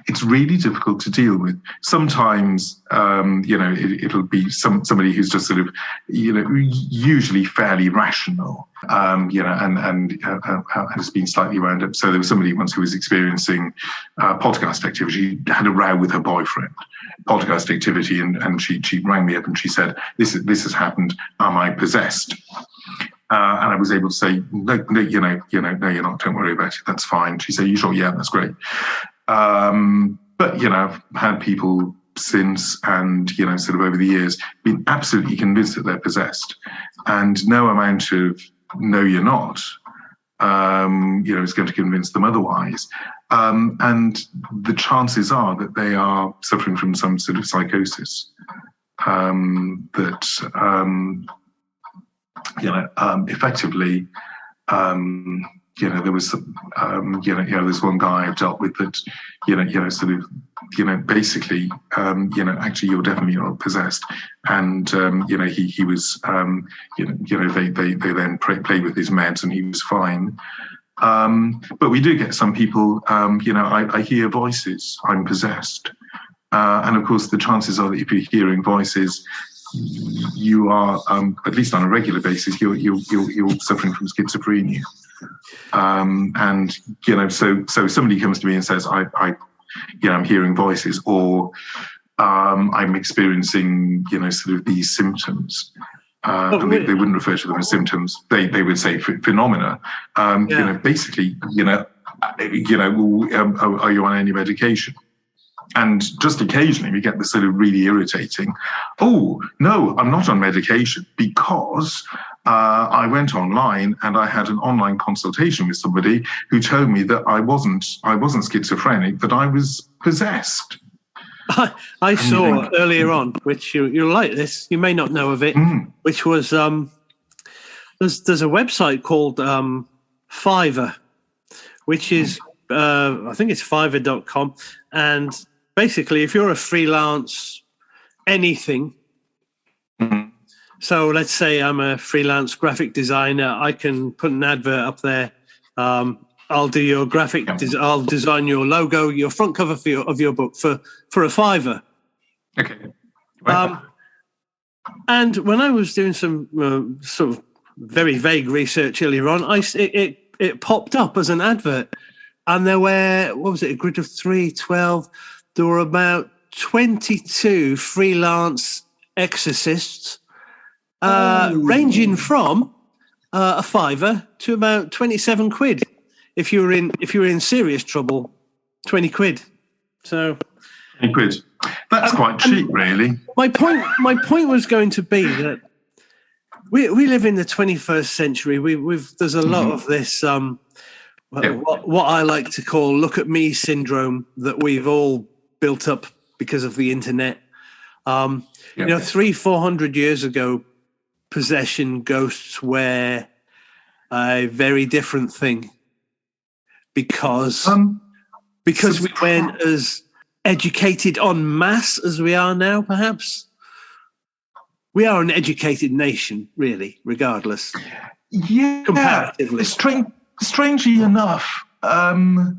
it's really difficult to deal with. Sometimes, it'll be somebody who's just sort of, usually fairly rational, and has been slightly wound up. So there was somebody once who was experiencing podcast activity. She had a row with her boyfriend, podcast activity, and she rang me up and she said, "This has happened. Am I possessed?" And I was able to say, no, you're not. Don't worry about it. That's fine. She said, "You sure?" "Yeah, that's great." But I've had people since, and sort of over the years, been absolutely convinced that they're possessed, and no amount of "No, you're not," is going to convince them otherwise. And the chances are that they are suffering from some sort of psychosis effectively, there was, there's one guy I've dealt with that, basically, actually you're definitely not possessed. And, he was, they then played with his meds and he was fine. But we do get some people, I hear voices, I'm possessed. And of course, the chances are that if you're hearing voices, you are, at least on a regular basis, you're suffering from schizophrenia. And so somebody comes to me and says, I'm hearing voices, or I'm experiencing, sort of these symptoms. And they wouldn't refer to them as symptoms. They would say phenomena. Basically, are you on any medication? And just occasionally we get this sort of really irritating, "Oh, no, I'm not on medication because I went online and I had an online consultation with somebody who told me that I wasn't schizophrenic, that I was possessed. I saw earlier on, which you'll like this, you may not know of it, which was there's a website called Fiverr, which is I think it's fiverr.com, and basically if you're a freelance anything. So let's say I'm a freelance graphic designer. I can put an advert up there. I'll do your graphic. I'll design your logo, your front cover of your book for a $5. Okay. And when I was doing some sort of very vague research earlier on, it popped up as an advert, and there were, what was it, a grid of 3, 12. There were about 22 freelance exorcists. Ranging from a $5 to about 27 quid. If you were in serious trouble, 20 quid. So 20 quid. That's quite cheap, really. My point was going to be that we live in the 21st century. There's a lot of this what I like to call "look at me" syndrome that we've all built up because of the internet. 300-400 years ago, possession, ghosts were a very different thing because we weren't as educated en masse as we are now. Perhaps we are an educated nation, really, regardless. Yeah, comparatively. Strangely enough, the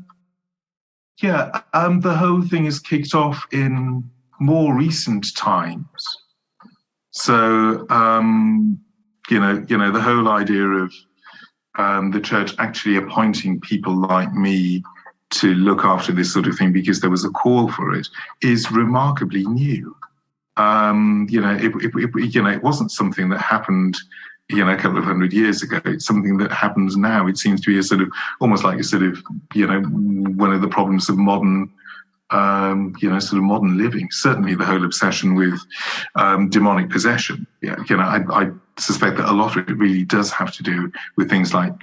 whole thing is kicked off in more recent times. So, the whole idea of the church actually appointing people like me to look after this sort of thing because there was a call for it is remarkably new. It wasn't something that happened, a couple of 100 years ago. It's something that happens now. It seems to be almost like one of the problems of modern modern living. Certainly the whole obsession with demonic possession. I suspect that a lot of it really does have to do with things like,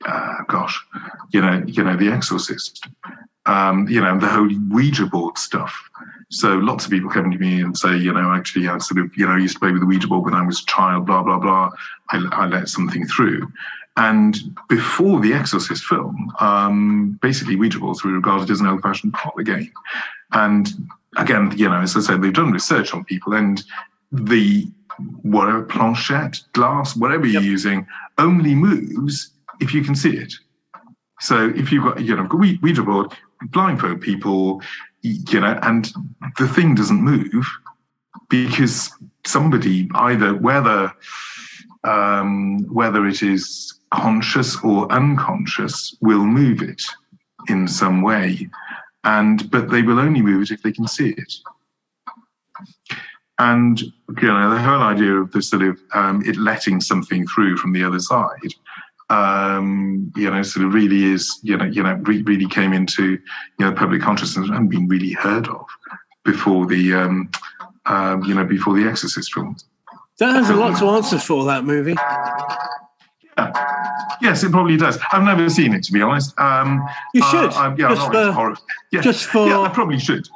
The Exorcist, the whole Ouija board stuff. So lots of people come to me and say, I used to play with the Ouija board when I was a child, blah, blah, blah. I let something through. And before the Exorcist film, basically Ouija boards were regarded as an old-fashioned parlor game. And again, as I said, they've done research on people, and the planchette, glass, whatever you're using, only moves if you can see it. So if you've got, Ouija board, blindfold people, and the thing doesn't move because somebody, either whether it is conscious or unconscious, will move it in some way, but they will only move it if they can see it. And the whole idea of the it letting something through from the other side, really is, really came into public consciousness and been really heard of before the before the Exorcist film. That has a lot to answer for, that movie. Yes, it probably does. I've never seen it, to be honest. You should. I'm not into horror. Yeah, I probably should.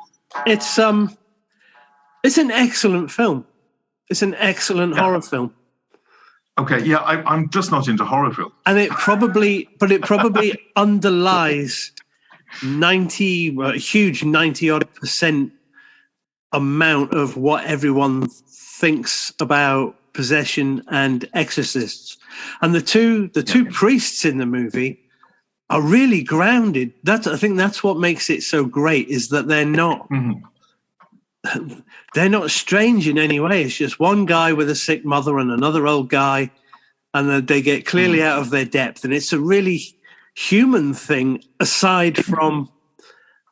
It's an excellent film. It's an excellent horror film. Okay, yeah, I'm just not into horror films. And it probably underlies a huge 90-odd% amount of what everyone thinks about possession and exorcists. And the two priests in the movie are really grounded. I think that's what makes it so great, is that they're not they're not strange in any way. It's just one guy with a sick mother and another old guy, and they get clearly out of their depth. And it's a really human thing aside from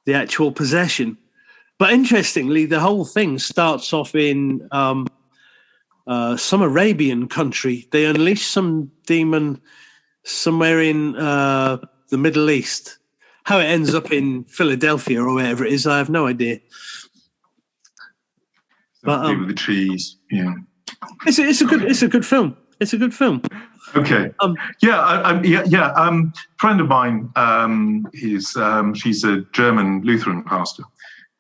the actual possession. But interestingly, the whole thing starts off in some Arabian country. They unleash some demon somewhere in the Middle East. How it ends up in Philadelphia or wherever it is, I have no idea. But with the trees, yeah. It's a good film. It's a good film. Okay. Friend of mine, she's a German Lutheran pastor,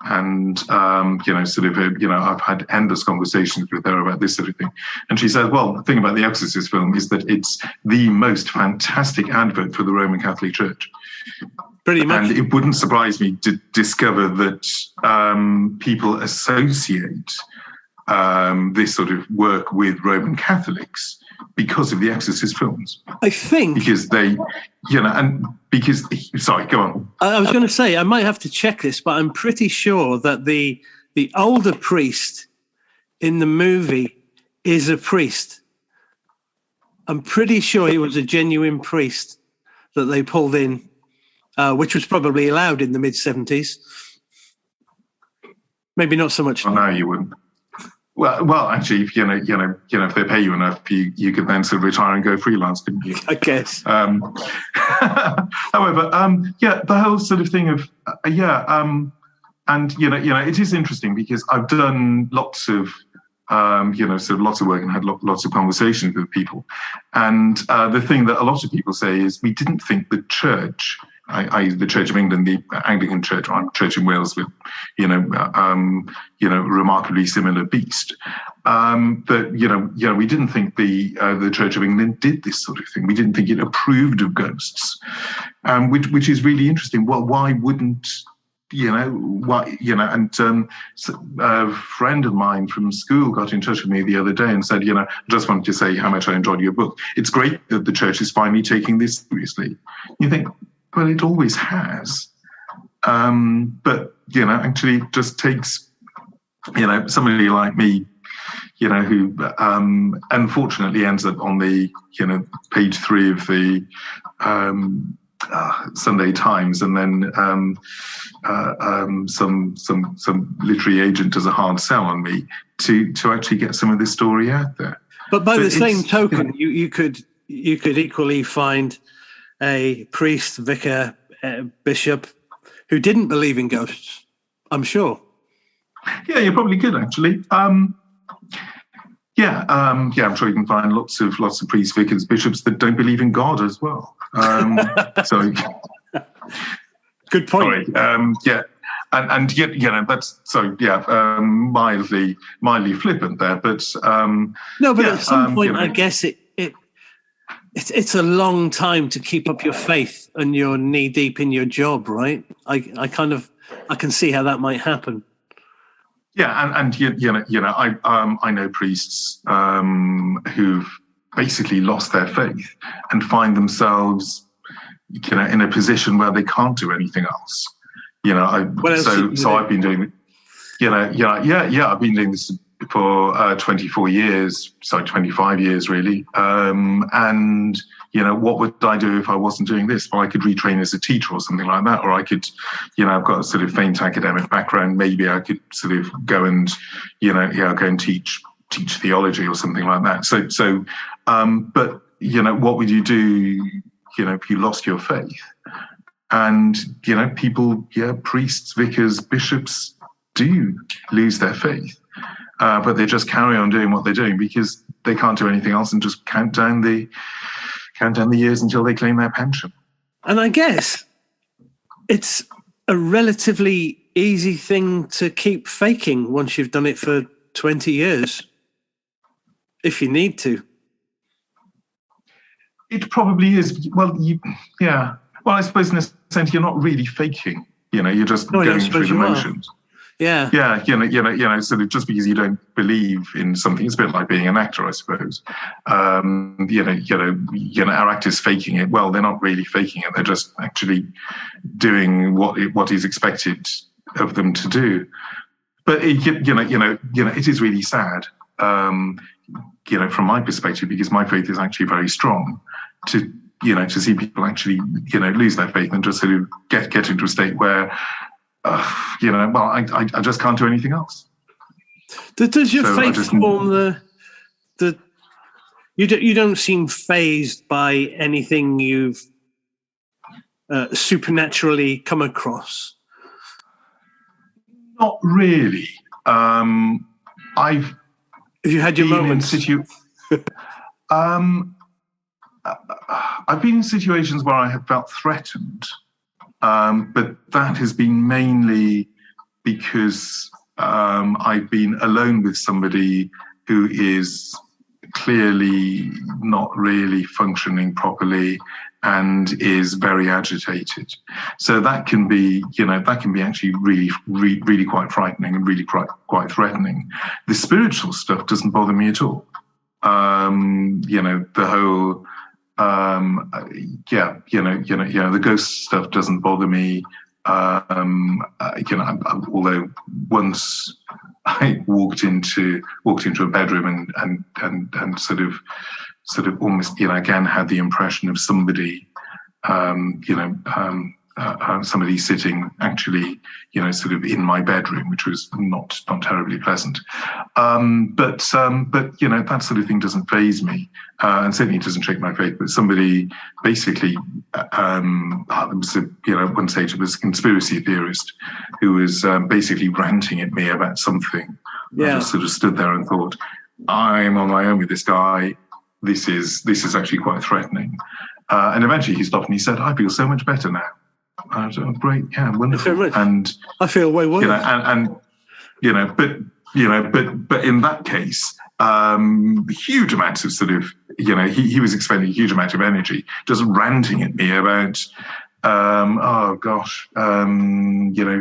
and I've had endless conversations with her about this sort of thing. And she said, well, the thing about the Exorcist film is that it's the most fantastic advert for the Roman Catholic Church. Pretty much. And it wouldn't surprise me to discover that people associate this sort of work with Roman Catholics because of the Exorcist films. I think because sorry, go on. I was going to say I might have to check this, but I'm pretty sure that the older priest in the movie is a priest. I'm pretty sure he was a genuine priest that they pulled in, which was probably allowed in the mid-70s. Maybe not so much. Oh, no, you wouldn't. Well, actually, if if they pay you enough, you could then sort of retire and go freelance, couldn't you? I guess. However, the whole sort of thing of it is interesting because I've done lots of lots of work and had lots of conversations with people, and the thing that a lot of people say is we didn't think the church. The Church of England, the Anglican Church, or Church in Wales, with remarkably similar beast. But we didn't think the Church of England did this sort of thing. We didn't think it approved of ghosts, which is really interesting. Well, why wouldn't And a friend of mine from school got in touch with me the other day and said, I just wanted to say how much I enjoyed your book. It's great that the church is finally taking this seriously. You think, well, it always has. But, actually it just takes, somebody like me, who unfortunately ends up on the, page 3 of the Sunday Times, and then some literary agent does a hard sell on me to actually get some of this story out there. But by the same token, you could equally find a priest, vicar, bishop who didn't believe in ghosts, I'm sure. Yeah, you probably could actually. I'm sure you can find lots of priests, vicars, bishops that don't believe in God as well. So, good point. Sorry. And yet, that's so. Mildly flippant there, but no. But at some point, I guess it's a long time to keep up your faith, and you're knee deep in your job, right? I can see how that might happen. Yeah, I know priests who've basically lost their faith and find themselves, in a position where they can't do anything else. I've been doing, I've been doing this for 25 years really. And what would I do if I wasn't doing this? Well, I could retrain as a teacher or something like that, or I could, I've got a sort of faint academic background. Maybe I could sort of go and, go and teach theology or something like that. But what would you do, if you lost your faith? And, people, priests, vicars, bishops do lose their faith. But they just carry on doing what they're doing because they can't do anything else and just count down the years until they claim their pension. And I guess it's a relatively easy thing to keep faking once you've done it for 20 years, if you need to. It probably is. Well, Well, I suppose in a sense you're not really faking. You're just going through the motions. Yeah. Yeah, sort of just because you don't believe in something, it's a bit like being an actor, I suppose. Our actors faking it. Well, they're not really faking it. They're just actually doing what is expected of them to do. But it is really sad, from my perspective, because my faith is actually very strong. To see people actually, lose their faith and just sort of get into a state where. I just can't do anything else. Does your faith form the? You don't seem fazed by anything you've supernaturally come across. Not really. Have you had your moments? I've been in situations where I have felt threatened, but that has been mainly because I've been alone with somebody who is clearly not really functioning properly and is very agitated. So that can be, actually really quite frightening and really quite threatening. The spiritual stuff doesn't bother me at all. The whole, the ghost stuff doesn't bother me. Although once I walked into a bedroom and sort of almost, again had the impression of somebody, somebody sitting actually, sort of in my bedroom, which was not terribly pleasant. But that sort of thing doesn't faze me, and certainly doesn't shake my faith. But somebody basically, one stage it was a conspiracy theorist who was basically ranting at me about something. Yeah. I just sort of stood there and thought, I'm on my own with this guy. This is actually quite threatening. And eventually he stopped and he said, I feel so much better now. I was, oh, great, yeah, wonderful. And I feel way worse. But in that case, huge amounts of sort of, he was expending a huge amount of energy just ranting at me about, he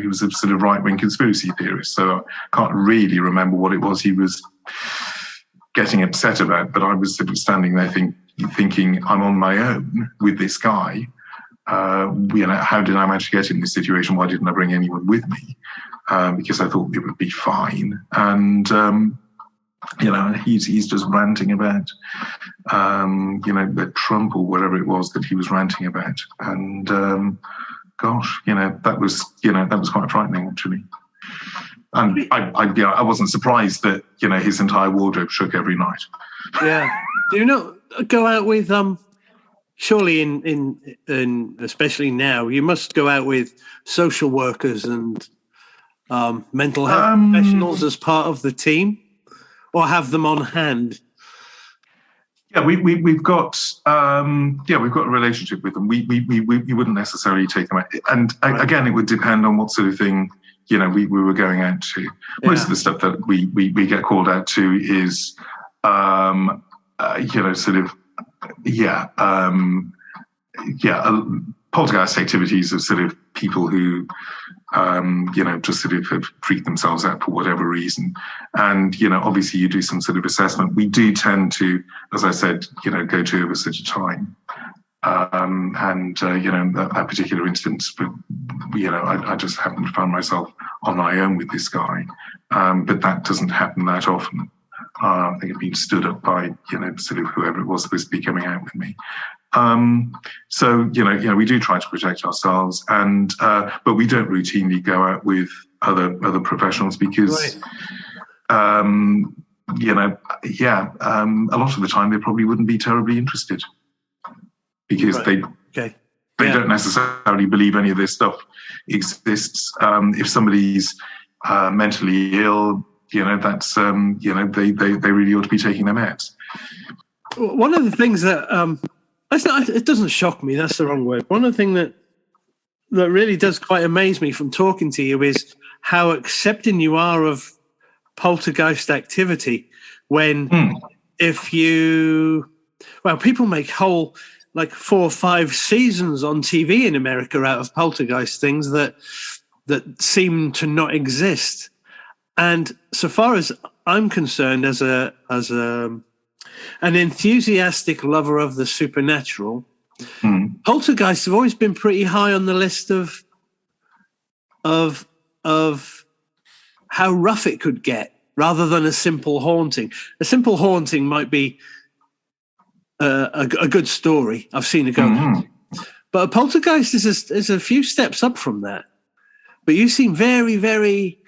was a sort of right-wing conspiracy theorist. So I can't really remember what it was he was getting upset about, but I was sort of standing there thinking I'm on my own with this guy. How did I manage to get in this situation? Why didn't I bring anyone with me? Because I thought it would be fine. And, he's just ranting about, the Trump or whatever it was that he was ranting about. And, that was quite frightening, actually. And I wasn't surprised that, his entire wardrobe shook every night. Yeah. Do you not go out with, surely in especially now, you must go out with social workers and mental health professionals as part of the team, or have them on hand? Yeah, we've got a relationship with them. We wouldn't necessarily take them out, and again, it would depend on what sort of thing we were going out to. Most of the stuff that we get called out to is poltergeist activities of sort of people who, just sort of have freaked themselves out for whatever reason. And, obviously you do some sort of assessment. We do tend to, as I said, go to a visit at a time. That particular instance, I just happened to find myself on my own with this guy. But that doesn't happen that often. I think I've been stood up by, sort of whoever it was supposed to be coming out with me. We do try to protect ourselves, but we don't routinely go out with other professionals because, a lot of the time they probably wouldn't be terribly interested because they don't necessarily believe any of this stuff exists. If somebody's mentally ill, that's they really ought to be taking their meds. One of the things that it doesn't shock me. That's the wrong word. One of the things that really does quite amaze me from talking to you is how accepting you are of poltergeist activity. When people make whole 4 or 5 seasons on TV in America out of poltergeist things that seem to not exist. And so far as I'm concerned, as an enthusiastic lover of the supernatural, poltergeists have always been pretty high on the list of how rough it could get, rather than a simple haunting. A simple haunting might be a good story. I've seen a ghost, but a poltergeist is a few steps up from that. But you seem very, very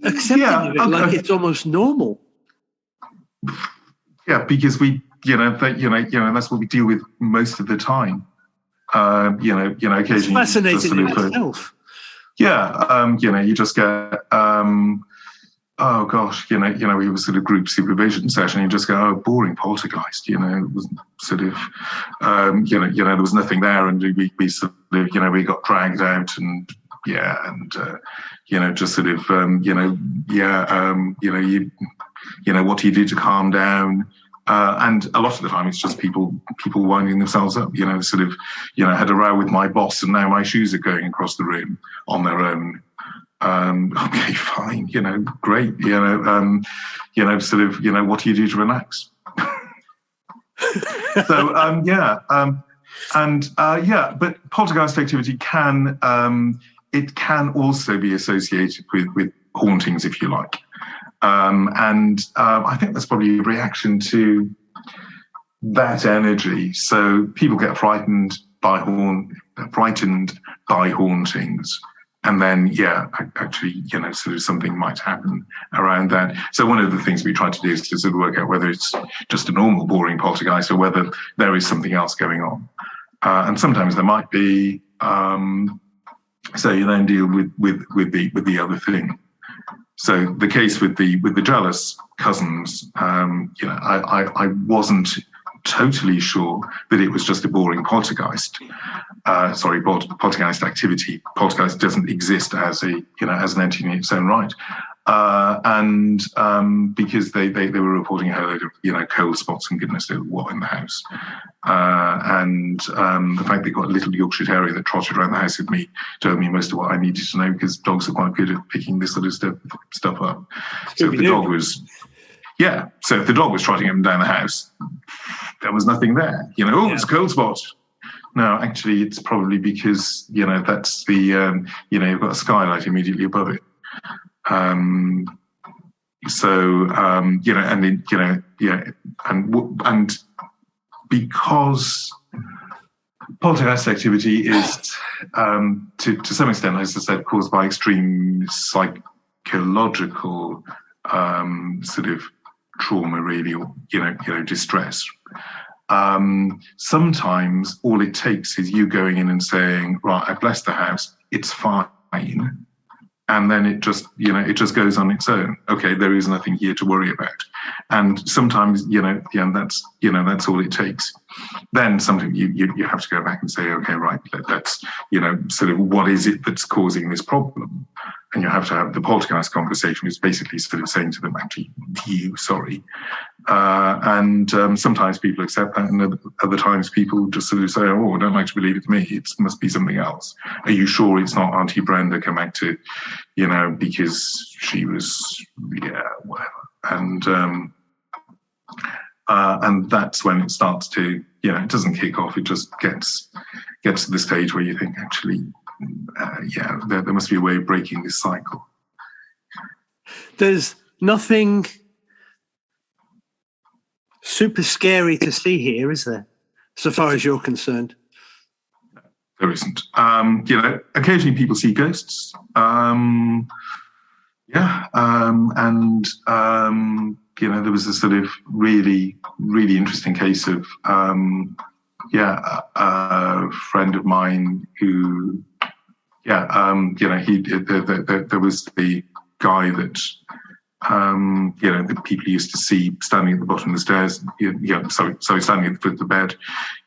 accepting of it, like it's almost normal. Yeah, because that's what we deal with most of the time. Occasionally it's fascinating in itself. You just get oh gosh, we were sort of group supervision session, and you just go, oh, boring poltergeist, it was sort of, there was nothing there, and we sort of, we got dragged out, and just sort of, what do you do to calm down? And a lot of the time, it's just people winding themselves up. Sort of, had a row with my boss, and now my shoes are going across the room on their own. Okay, fine. Great. Sort of, what do you do to relax? But poltergeist activity can also be associated with hauntings, if you like. I think that's probably a reaction to that energy. So people get frightened by hauntings, and then actually, sort of something might happen around that. So one of the things we try to do is to sort of work out whether it's just a normal boring poltergeist or whether there is something else going on. And sometimes there might be. So you then deal with the other thing. So the case with the jealous cousins, I wasn't totally sure that it was just a boring poltergeist. Poltergeist activity. Poltergeist doesn't exist as an entity in its own right. Because they were reporting a load of cold spots and goodness knows what in the house, the fact they got a little Yorkshire Terrier that trotted around the house with me told me most of what I needed to know, because dogs are quite good at picking this sort of stuff up. So if the dog was trotting up and down the house, there was nothing there. It's a cold spot. No, actually, it's probably because that's the you've got a skylight immediately above it. And because poltergeist activity is to some extent, as I said, caused by extreme psychological sort of trauma, really, or distress. Sometimes all it takes is you going in and saying, right, I've blessed the house, it's fine. And then it just goes on its own. Okay, there is nothing here to worry about. And sometimes, that's all it takes. Then sometimes you have to go back and say, okay, right, that's, sort of what is it that's causing this problem? And you have to have the poltergeist conversation, which is basically sort of saying to them, actually, sorry. Sometimes people accept that, and other times people just sort of say, oh, I don't like to believe it's me. It must be something else. Are you sure it's not Auntie Brenda come back to, because she was, whatever. And that's when it starts to, it doesn't kick off. It just gets to the stage where you think, actually, there must be a way of breaking this cycle. There's nothing super scary to see here, is there? So far as you're concerned. There isn't. Occasionally people see ghosts. There was a sort of really, really interesting case of a friend of mine who, there was the guy that, the people used to see standing at the bottom of the stairs. Standing at the foot of the bed.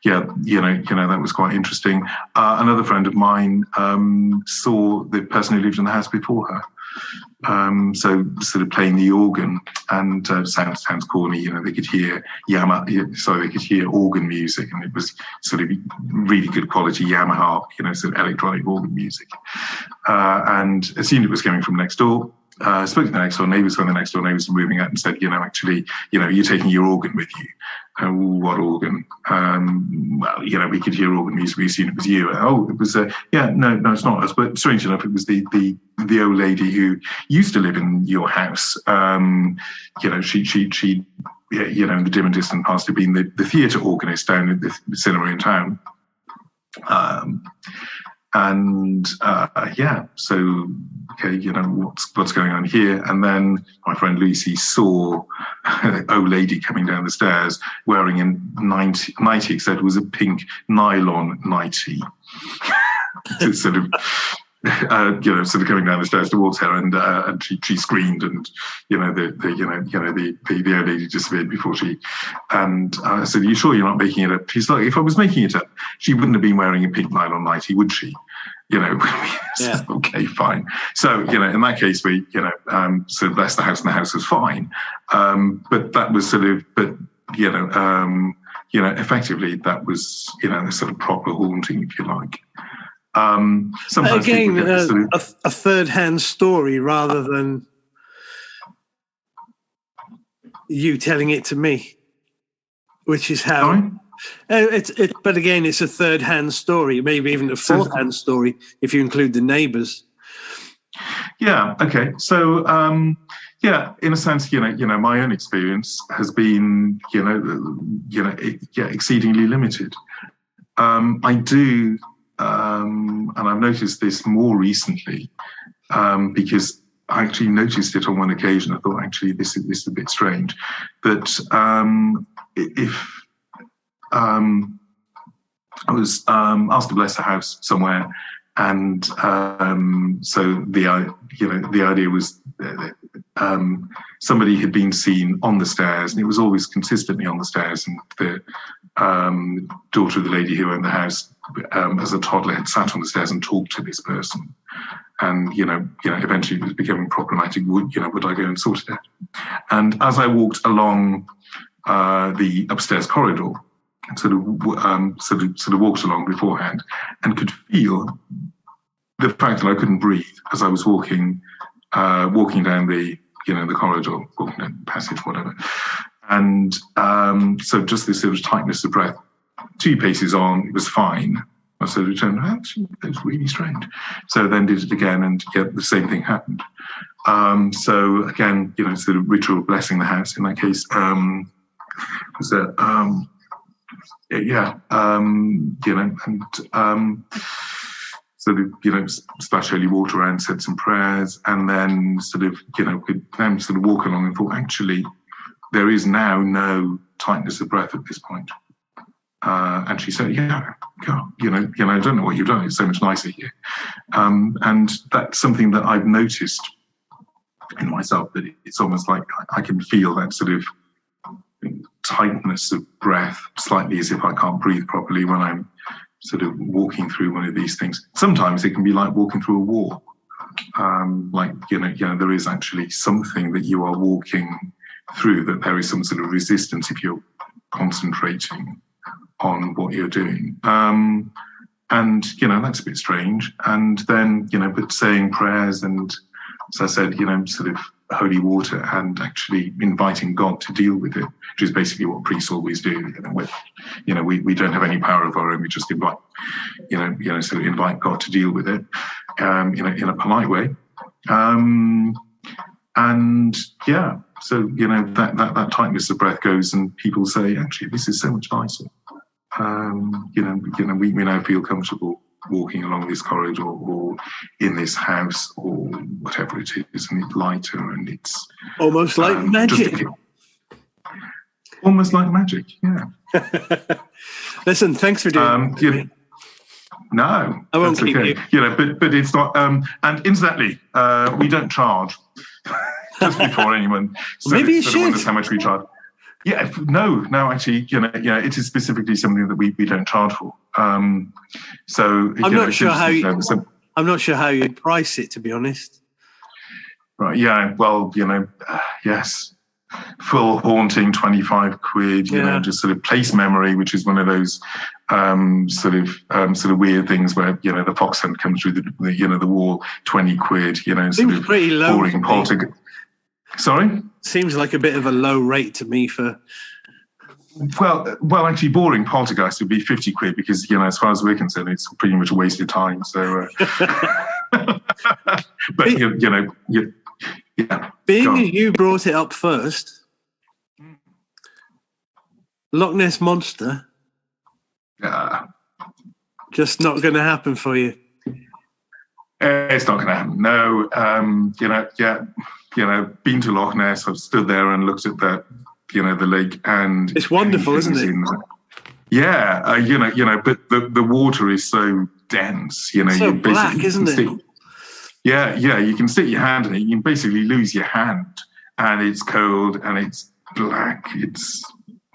That was quite interesting. Another friend of mine saw the person who lived in the house before her. So sort of playing the organ, and sounds corny, they could hear they could hear organ music, and it was sort of really good quality Yamaha, sort of electronic organ music, and assumed it was coming from next door. Spoke to the next door neighbours when the next door neighbours were moving out and said, actually, you're taking your organ with you. What organ? We could hear organ music. We assumed it was you. Oh, it was. No, it's not us. But strange enough, it was the old lady who used to live in your house. She in the dim and distant past had been the theatre organist down at the cinema in town. So okay, what's going on here? And then my friend Lucy saw an old lady coming down the stairs wearing a nightie, except it was a pink nylon nightie. To sort of, sort of coming down the stairs towards her, and she screamed, and the old lady disappeared before she. And I said, "Are you sure you're not making it up?" She's like, "If I was making it up, she wouldn't have been wearing a pink nylon nightie, would she?" Yeah. Okay, fine. So in that case, we sort of left the house, and the house was fine. But that was sort of, effectively that was a sort of proper haunting, if you like. Sometimes again, a third-hand story rather than you telling it to me, which is how. Sorry? But again, it's a third-hand story, maybe even a fourth-hand story if you include the neighbours. Yeah. Okay. So, in a sense, my own experience has been, exceedingly limited. I do. And I've noticed this more recently because I actually noticed it on one occasion. I thought, actually, this is a bit strange. That if I was asked to bless a house somewhere, and so the idea was somebody had been seen on the stairs, and it was always consistently on the stairs, and the daughter of the lady who owned the house, as a toddler, had sat on the stairs and talked to this person, and eventually it was becoming problematic. Would I go and sort it out? And as I walked along the upstairs corridor, sort of walked along beforehand, and could feel the fact that I couldn't breathe as I was walking down the corridor, walking down the passage, whatever. And so just this sort of tightness of breath. 2 paces on, it was fine. I sort of turned, actually, that was really strange. So then did it again, and the same thing happened. So again, sort of ritual blessing the house in that case. Was that sort of splash holy water around, said some prayers, and then sort of could then sort of walk along and thought, actually, there is now no tightness of breath at this point. And she said, I don't know what you've done. It's so much nicer here. And that's something that I've noticed in myself, that it's almost like I can feel that sort of tightness of breath, slightly as if I can't breathe properly when I'm sort of walking through one of these things. Sometimes it can be like walking through a wall. There is actually something that you are walking through, that there is some sort of resistance if you're concentrating on what you're doing. And that's a bit strange. And then, but saying prayers and, as I said, sort of holy water, and actually inviting God to deal with it, which is basically what priests always do. We don't have any power of our own. We just invite, sort of invite God to deal with it, in a polite way. So that tightness of breath goes, and people say, actually, this is so much nicer. We now feel comfortable walking along this corridor or in this house or whatever it is, and it's lighter, and it's almost like magic. Almost like magic, yeah. Listen, thanks for doing that. No, I won't keep you. But it's not. And incidentally, we don't charge. Just before anyone maybe you should. Wonders how much we charge. Yeah, no, actually, it is specifically something that we don't charge for. So I'm not sure how I'm not sure how you'd price it, to be honest. Right. Yeah. Well, yes. Full haunting, 25 quid. Just sort of place memory, which is one of those sort of weird things where the fox hunt comes through the wall. 20 quid. Seems sort of pretty low. Boring poltergeist. Sorry? Seems like a bit of a low rate to me for. Well, actually, boring poltergeist would be 50 quid because, as far as we're concerned, it's pretty much a waste of time. So, but yeah. Being as you brought it up first, Loch Ness Monster, just not going to happen for you. It's not going to happen. No, been to Loch Ness. I've stood there and looked at that, the lake, and it's wonderful, isn't it? Yeah, but the water is so dense. So black, isn't it? Yeah, you can stick your hand in it. You can basically lose your hand, and it's cold and it's black. It's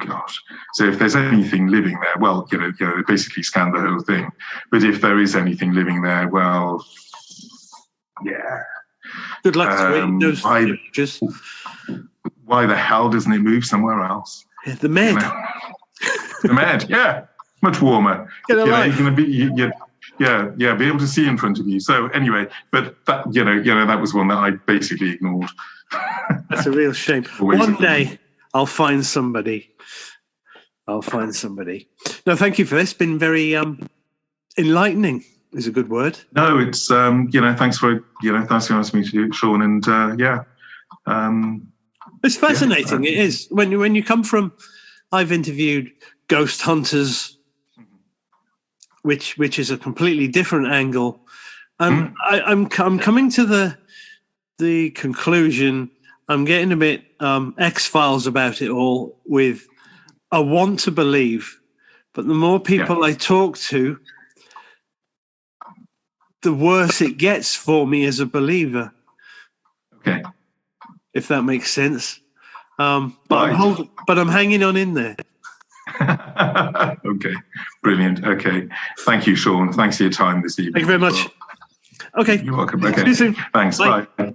gosh. So if there's anything living there, well, they basically scan the whole thing. But if there is anything living there, well, yeah. Good luck to it. Those pictures. Why the hell doesn't it move somewhere else? Yeah, the med. The med, yeah, much warmer. Get a life. You're going to be, be able to see in front of you. So anyway, but that, that was one that I basically ignored. That's a real shame. One day I'll find somebody. No, thank you for this. It's been very enlightening. Is a good word. No, it's thanks for asking me to do it, Sean, and it's fascinating. It is when you come from. I've interviewed ghost hunters, which is a completely different angle, and I'm coming to the conclusion. I'm getting a bit X-Files about it all. With I want to believe, but the more people I talk to, the worse it gets for me as a believer. Okay. If that makes sense. But I'm hanging on in there. Okay. Brilliant. Okay. Thank you, Sean. Thanks for your time this evening. Thank you very much. Okay. You're welcome. Okay. See you soon. Thanks. Bye. Bye.